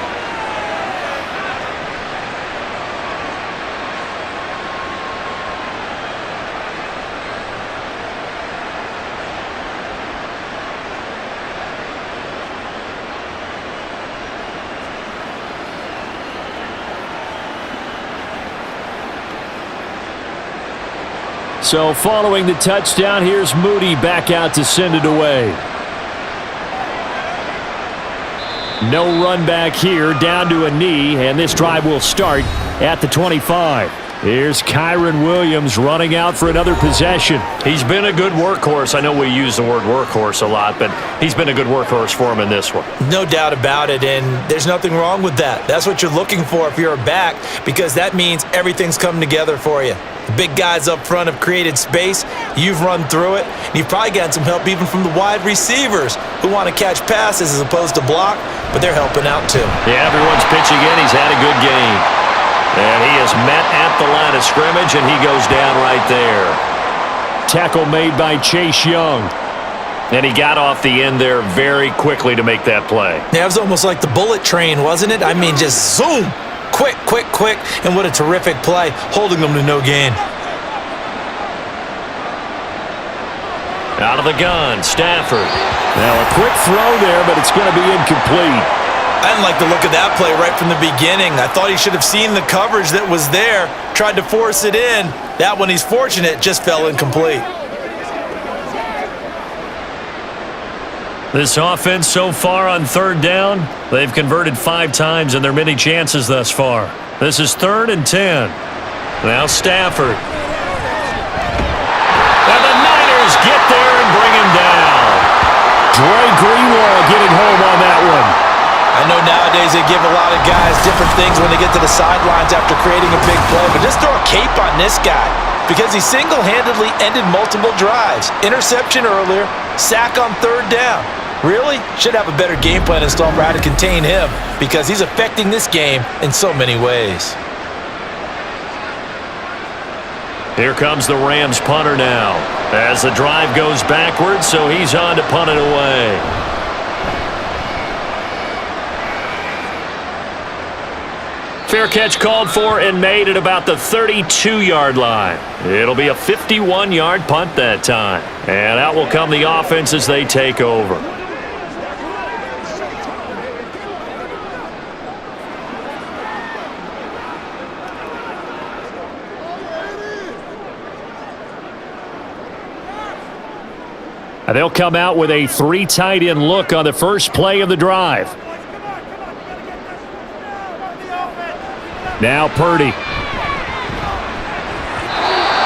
So following the touchdown, here's Moody back out to send it away. No run back here, down to a knee, and this drive will start at the 25. Here's Kyron Williams running out for another possession. He's been a good workhorse. I know we use the word workhorse a lot, but he's been a good workhorse for him in this one. No doubt about it, and there's nothing wrong with that. That's what you're looking for if you're a back, because that means everything's come together for you. The big guys up front have created space. You've run through it. And you've probably gotten some help even from the wide receivers who want to catch passes as opposed to block, but they're helping out too. Yeah, everyone's pitching in. He's had a good game. And he is met at the line of scrimmage, and he goes down right there. Tackle made by Chase Young. And he got off the end there very quickly to make that play. Yeah, it was almost like the bullet train, wasn't it? I mean, just zoom. Quick, quick, quick. And what a terrific play, holding them to no gain. Out of the gun, Stafford. Now a quick throw there, but it's going to be incomplete. I didn't like the look of that play right from the beginning. I thought he should have seen the coverage that was there, tried to force it in. That one, he's fortunate, just fell incomplete. This offense so far on 3rd down, they've converted 5 times in their many chances thus far. This is 3rd and 10. Now Stafford. And the Niners get there and bring him down. Dre Greenlaw getting home on that one. I know nowadays they give a lot of guys different things when they get to the sidelines after creating a big play, but just throw a cape on this guy because he single-handedly ended multiple drives. Interception earlier, sack on 3rd down. Really? Should have a better game plan installed for how to contain him because he's affecting this game in so many ways. Here comes the Rams punter now. As the drive goes backwards, so he's on to punt it away. Fair catch called for and made at about the 32-yard line. It'll be a 51-yard punt that time. And out will come the offense as they take over. And they'll come out with a 3 tight end look on the first play of the drive. Now Purdy.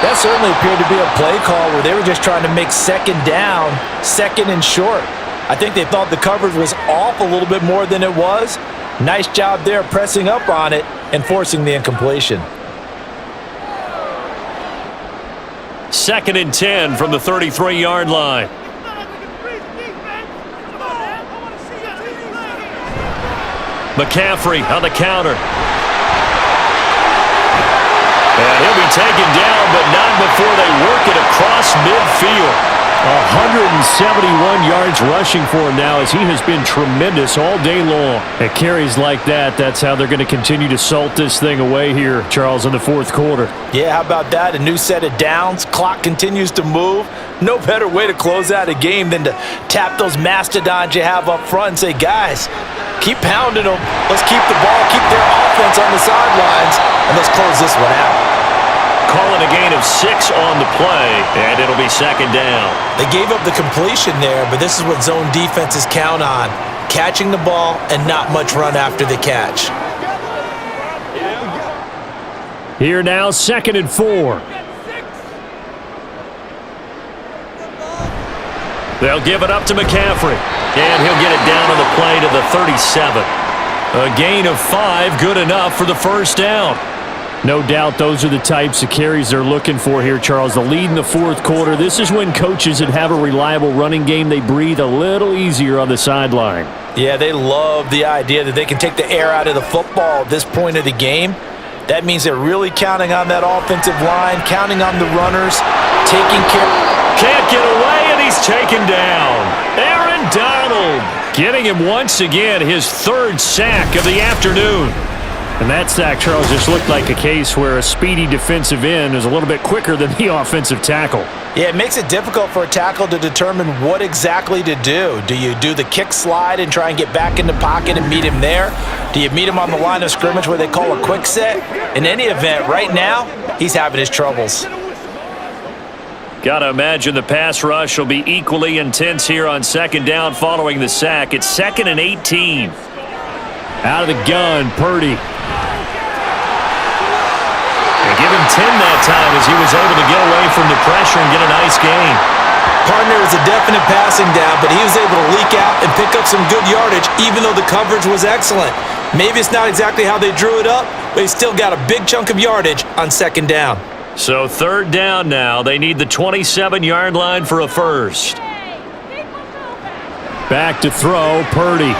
That certainly appeared to be a play call where they were just trying to make second down, second and short. I think they thought the coverage was off a little bit more than it was. Nice job there pressing up on it and forcing the incompletion. 2nd and 10 from the 33-yard line. McCaffrey on the counter. And he'll be taken down, but not before they work it across midfield. 171 yards rushing for him now as he has been tremendous all day long. At carries like that, that's how they're going to continue to salt this thing away here, Charles, in the fourth quarter. Yeah, how about that? A new set of downs. Clock continues to move. No better way to close out a game than to tap those mastodons you have up front and say, guys, keep pounding them. Let's keep the ball, keep their offense on the sidelines, and let's close this one out. Calling a gain of 6 on the play, and it'll be 2nd down. They gave up the completion there, but this is what zone defenses count on. Catching the ball and not much run after the catch. Here now, 2nd and 4. They'll give it up to McCaffrey, and he'll get it down on the play to the 37. A gain of 5, good enough for the first down. No doubt those are the types of carries they're looking for here, Charles. The lead in the fourth quarter. This is when coaches that have a reliable running game, they breathe a little easier on the sideline. Yeah, they love the idea that they can take the air out of the football at this point of the game. That means they're really counting on that offensive line, counting on the runners, taking care. Can't get away, and he's taken down. Aaron Donald getting him once again, his 3rd sack of the afternoon. And that sack, Charles, just looked like a case where a speedy defensive end is a little bit quicker than the offensive tackle. Yeah, it makes it difficult for a tackle to determine what exactly to do. Do you do the kick slide and try and get back in the pocket and meet him there? Do you meet him on the line of scrimmage where they call a quick set? In any event, right now, he's having his troubles. Gotta imagine the pass rush will be equally intense here on 2nd down following the sack. It's 2nd and 18. Out of the gun, Purdy. Give him 10 that time as he was able to get away from the pressure and get a nice gain. Partner was a definite passing down, but he was able to leak out and pick up some good yardage, even though the coverage was excellent. Maybe it's not exactly how they drew it up, but he still got a big chunk of yardage on 2nd down. So 3rd down now. They need the 27-yard line for a first. Back to throw, Purdy.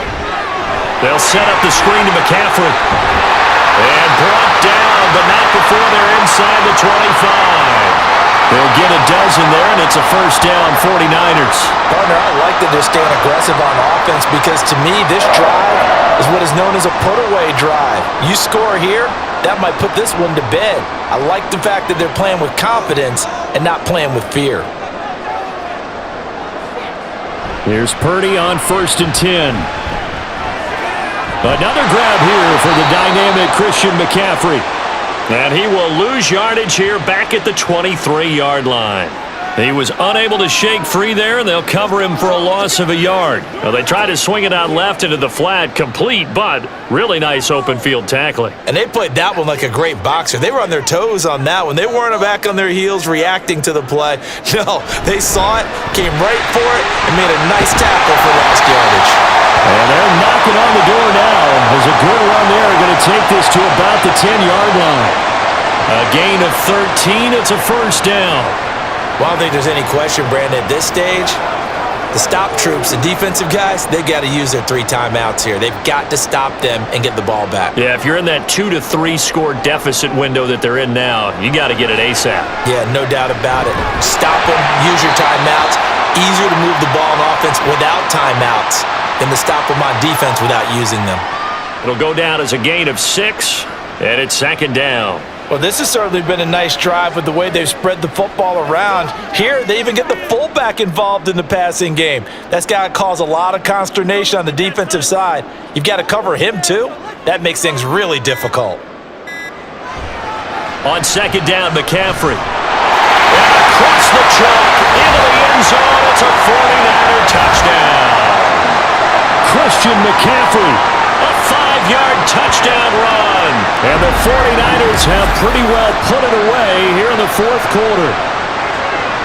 They'll set up the screen to McCaffrey. And brought down, but not before they're inside the 25. They'll get a dozen there, and it's a first down, 49ers. Partner, I like that they're staying aggressive on offense because to me, this drive is what is known as a put-away drive. You score here, that might put this one to bed. I like the fact that they're playing with confidence and not playing with fear. Here's Purdy on 1st and 10. Another grab here for the dynamic Christian McCaffrey. And he will lose yardage here back at the 23-yard line. He was unable to shake free there, and they'll cover him for a loss of a yard. Well, they tried to swing it out left into the flat, complete, but really nice open field tackling. And they played that one like a great boxer. They were on their toes on that one. They weren't back on their heels reacting to the play. No, they saw it, came right for it, and made a nice tackle for lost yardage. And they're knocking on the door now. There's a good run there. Going to take this to about the 10-yard line. A gain of 13. It's a first down. Well, I don't think there's any question, Brandon, at this stage, The stop troops, the defensive guys, they got to use their 3 timeouts here. They've got to stop them and get the ball back. Yeah, if you're in that 2 to 3 score deficit window that they're in now, you got to get it ASAP. Yeah, no doubt about it. Stop them, use your timeouts. Easier to move the ball on offense without timeouts than to stop them on defense without using them. It'll go down as a gain of 6, and it's 2nd down. Well, this has certainly been a nice drive with the way they've spread the football around. Here, they even get the fullback involved in the passing game. That's got to cause a lot of consternation on the defensive side. You've got to cover him, too. That makes things really difficult. On 2nd down, McCaffrey. And across the chalk, into the end zone. It's a 49er touchdown. Christian McCaffrey, a 5-yard touchdown run. And the 49ers have pretty well put it away here in the 4th quarter.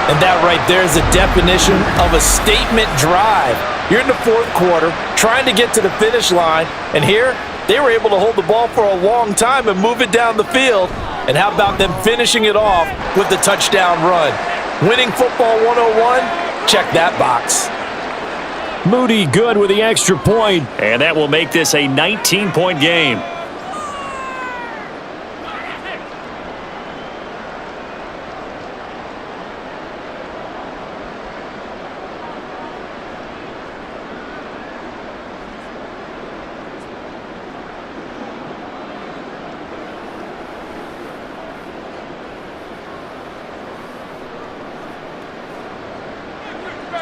And that right there is the definition of a statement drive. You're in the 4th quarter, trying to get to the finish line, and here they were able to hold the ball for a long time and move it down the field. And how about them finishing it off with the touchdown run? Winning football 101, check that box. Moody good with the extra point, and that will make this a 19-point game.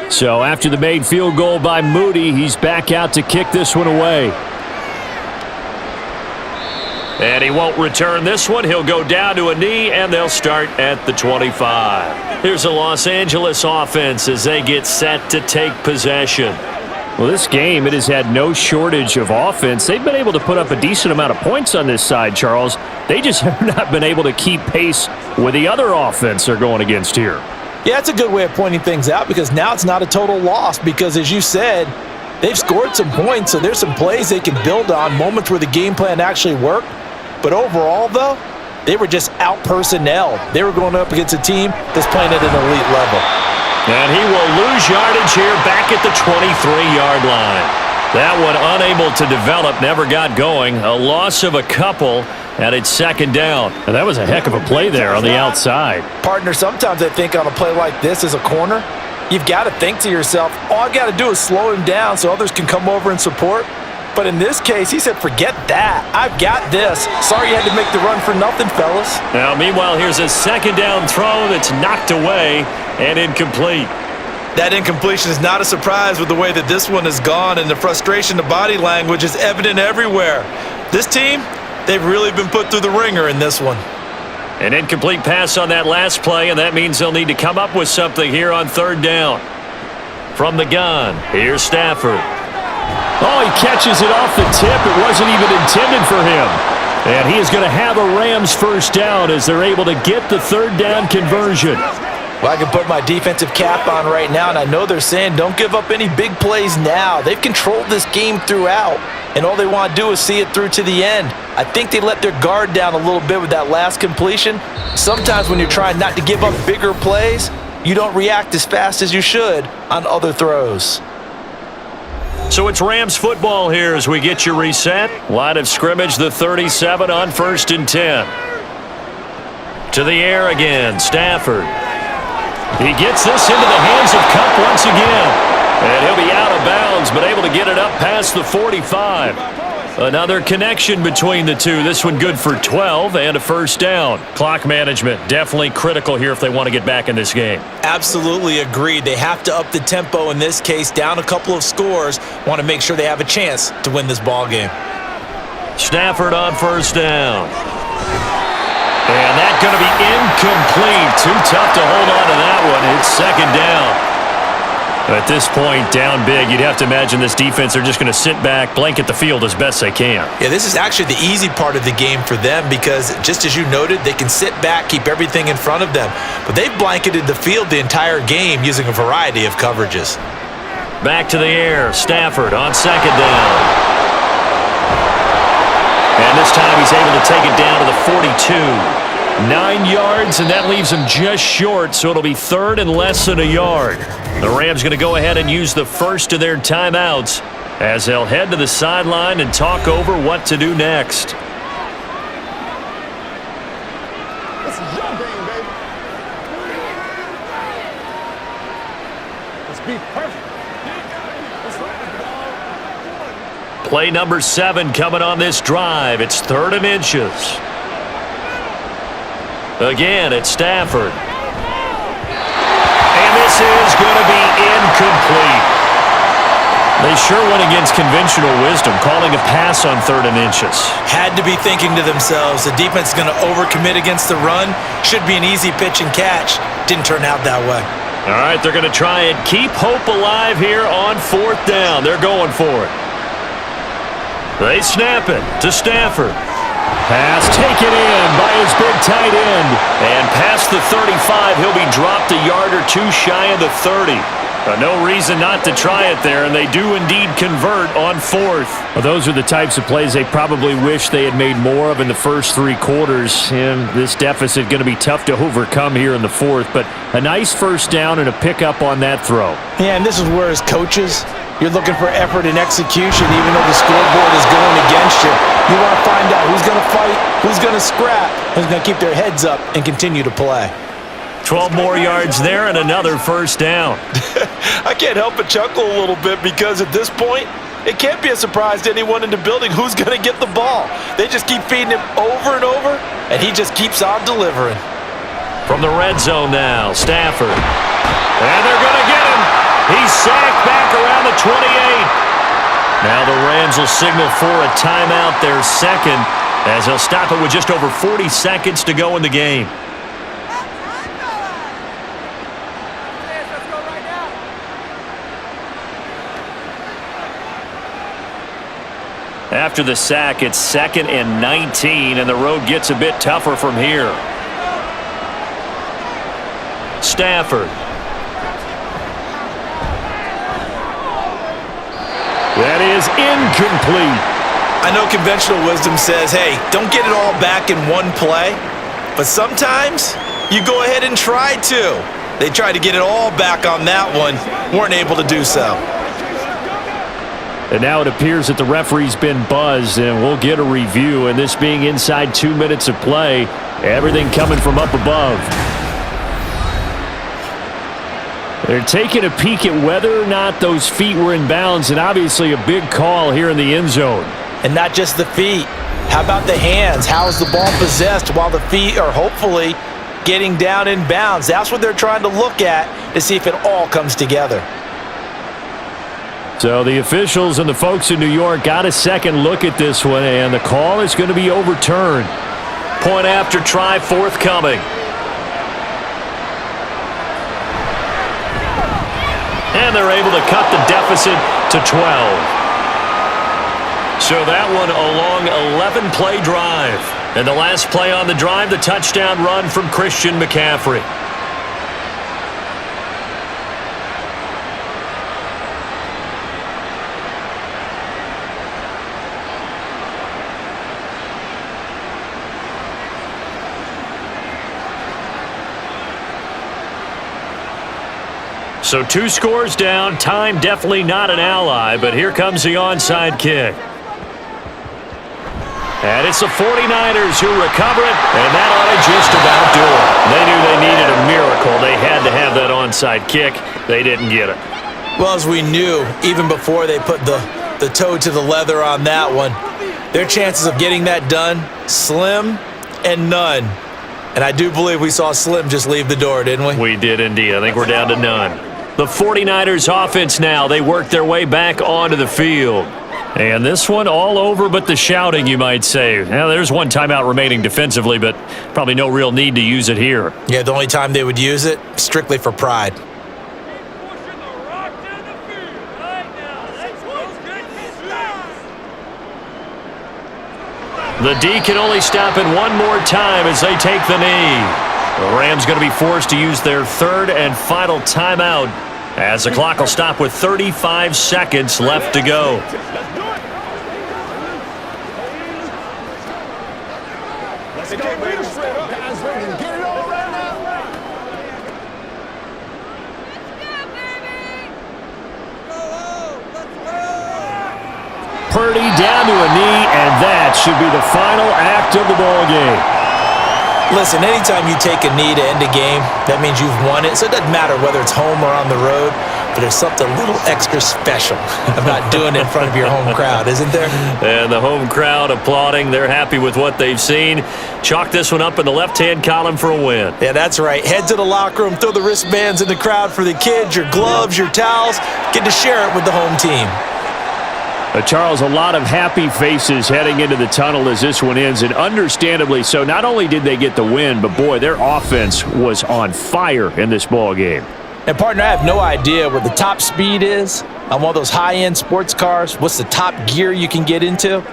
So after the made field goal by Moody, he's back out to kick this one away. And he won't return this one. He'll go down to a knee, and they'll start at the 25. Here's a Los Angeles offense as they get set to take possession. Well, this game, it has had no shortage of offense. They've been able to put up a decent amount of points on this side, Charles. They just have not been able to keep pace with the other offense they're going against here. Yeah, it's a good way of pointing things out because now it's not a total loss because, as you said, they've scored some points, so there's some plays they can build on, moments where the game plan actually worked. But overall, though, they were just out-personnel. They were going up against a team that's playing at an elite level. And he will lose yardage here back at the 23-yard line. That one unable to develop, never got going. A loss of a couple, and it's 2nd down. And that was a heck of a play there on the outside. Partner, sometimes I think on a play like this as a corner, you've got to think to yourself, all I got to do is slow him down so others can come over and support. But in this case, he said, forget that. I've got this. Sorry you had to make the run for nothing, fellas. Now, meanwhile, here's a 2nd down throw that's knocked away and incomplete. That incompletion is not a surprise with the way that this one has gone, and the frustration, the body language is evident everywhere. This team, they've really been put through the ringer in this one. An incomplete pass on that last play, and that means they'll need to come up with something here on 3rd down. From the gun, here's Stafford. Oh, he catches it off the tip. It wasn't even intended for him. And he is going to have a Rams 1st down as they're able to get the 3rd down conversion. Well, I can put my defensive cap on right now, and I know they're saying don't give up any big plays now. They've controlled this game throughout, and all they want to do is see it through to the end. I think they let their guard down a little bit with that last completion. Sometimes when you're trying not to give up bigger plays, you don't react as fast as you should on other throws. So it's Rams football here as we get you reset. Line of scrimmage, the 37 on 1st and 10. To the air again, Stafford. He gets this into the hands of Kupp once again. And he'll be out of bounds, but able to get it up past the 45. Another connection between the two. This one good for 12 and a 1st down. Clock management definitely critical here if they want to get back in this game. Absolutely agreed. They have to up the tempo in this case, down a couple of scores. Want to make sure they have a chance to win this ball game. Stafford on 1st down. And that's going to be incomplete. Too tough to hold on to that one. It's 2nd down. At this point, down big, you'd have to imagine this defense, they're just going to sit back, blanket the field as best they can. Yeah, this is actually the easy part of the game for them because, just as you noted, they can sit back, keep everything in front of them. But they've blanketed the field the entire game using a variety of coverages. Back to the air. Stafford on 2nd down. And this time he's able to take it down to the 42. 9 yards, and that leaves them just short, so it'll be third and less than a yard. The Rams going to go ahead and use the first of their timeouts as they'll head to the sideline and talk over what to do next. This is your game, baby. Let's be perfect. Play number 7 coming on this drive. It's 3rd and inches. Again, it's Stafford. And this is going to be incomplete. They sure went against conventional wisdom, calling a pass on 3rd and inches. Had to be thinking to themselves, the defense is going to overcommit against the run. Should be an easy pitch and catch. Didn't turn out that way. All right, they're going to try and keep hope alive here on 4th down. They're going for it. They snap it to Stafford. Pass taken in by his big tight end. And past the 35, he'll be dropped a yard or two shy of the 30. No reason not to try it there, and they do indeed convert on 4th. Well, those are the types of plays they probably wish they had made more of in the first 3 quarters. And this deficit going to be tough to overcome here in the 4th. But a nice first down and a pickup on that throw. Yeah, and this is where as coaches, you're looking for effort and execution even though the scoreboard is going against you. You want to find out who's going to fight, who's going to scrap, who's going to keep their heads up and continue to play. 12 more yards there and another first down. I can't help but chuckle a little bit because at this point, it can't be a surprise to anyone in the building who's going to get the ball. They just keep feeding him over and over, and he just keeps on delivering. From the red zone now, Stafford. And they're going to get him. He's sacked back around the 28. Now the Rams will signal for a timeout, their second, as they'll stop it with just over 40 seconds to go in the game. After the sack, it's 2nd and 19, and the road gets a bit tougher from here. Stafford. That is incomplete. I know conventional wisdom says, hey, don't get it all back in one play, but sometimes you go ahead and try to. They tried to get it all back on that one, weren't able to do so. And now it appears that the referee's been buzzed, and we'll get a review. And this being inside 2 minutes of play, everything coming from up above. They're taking a peek at whether or not those feet were in bounds, and obviously a big call here in the end zone. And not just the feet. How about the hands? How's the ball possessed while the feet are hopefully getting down in bounds? That's what they're trying to look at to see if it all comes together. So the officials and the folks in New York got a second look at this one, and the call is going to be overturned. Point after try forthcoming. And they're able to cut the deficit to 12. So that one a long 11-play drive. And the last play on the drive, the touchdown run from Christian McCaffrey. So 2 scores down, time definitely not an ally, but here comes the onside kick. And it's the 49ers who recover it, and that ought to just about do it. They knew they needed a miracle. They had to have that onside kick. They didn't get it. Well, as we knew, even before they put the toe to the leather on that one, their chances of getting that done, slim and none. And I do believe we saw Slim just leave the door, didn't we? We did indeed. I think we're down to none. The 49ers offense now, they work their way back onto the field. And this one all over but the shouting, you might say. Now, there's one timeout remaining defensively, but probably no real need to use it here. Yeah, the only time they would use it, strictly for pride. The D can only stop it one more time as they take the knee. The Rams going to be forced to use their 3rd and final timeout as the clock will stop with 35 seconds left to go. They can't beat us straight up. onto a knee, and that should be the final act of the ball game. Listen, anytime you take a knee to end a game, that means you've won it. So it doesn't matter whether it's home or on the road, but there's something a little extra special about doing it in front of your home crowd, isn't there? And the home crowd applauding. They're happy with what they've seen. Chalk this one up in the left-hand column for a win. Yeah, that's right. Head to the locker room, throw the wristbands in the crowd for the kids, your gloves, your towels. Get to share it with the home team. Charles, a lot of happy faces heading into the tunnel as this one ends, and understandably so. Not only did they get the win, but boy, their offense was on fire in this ball game. And partner, I have no idea what the top speed is on one of those high-end sports cars. What's the top gear you can get into?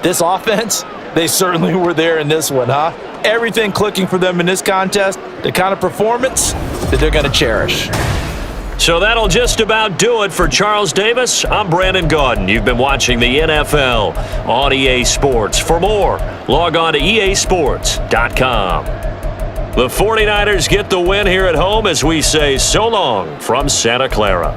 This offense, they certainly were there in this one, huh? Everything clicking for them in this contest, the kind of performance that they're going to cherish. So that'll just about do it for Charles Davis. I'm Brandon Gaudin. You've been watching the NFL on EA Sports. For more, log on to easports.com. The 49ers get the win here at home as we say so long from Santa Clara.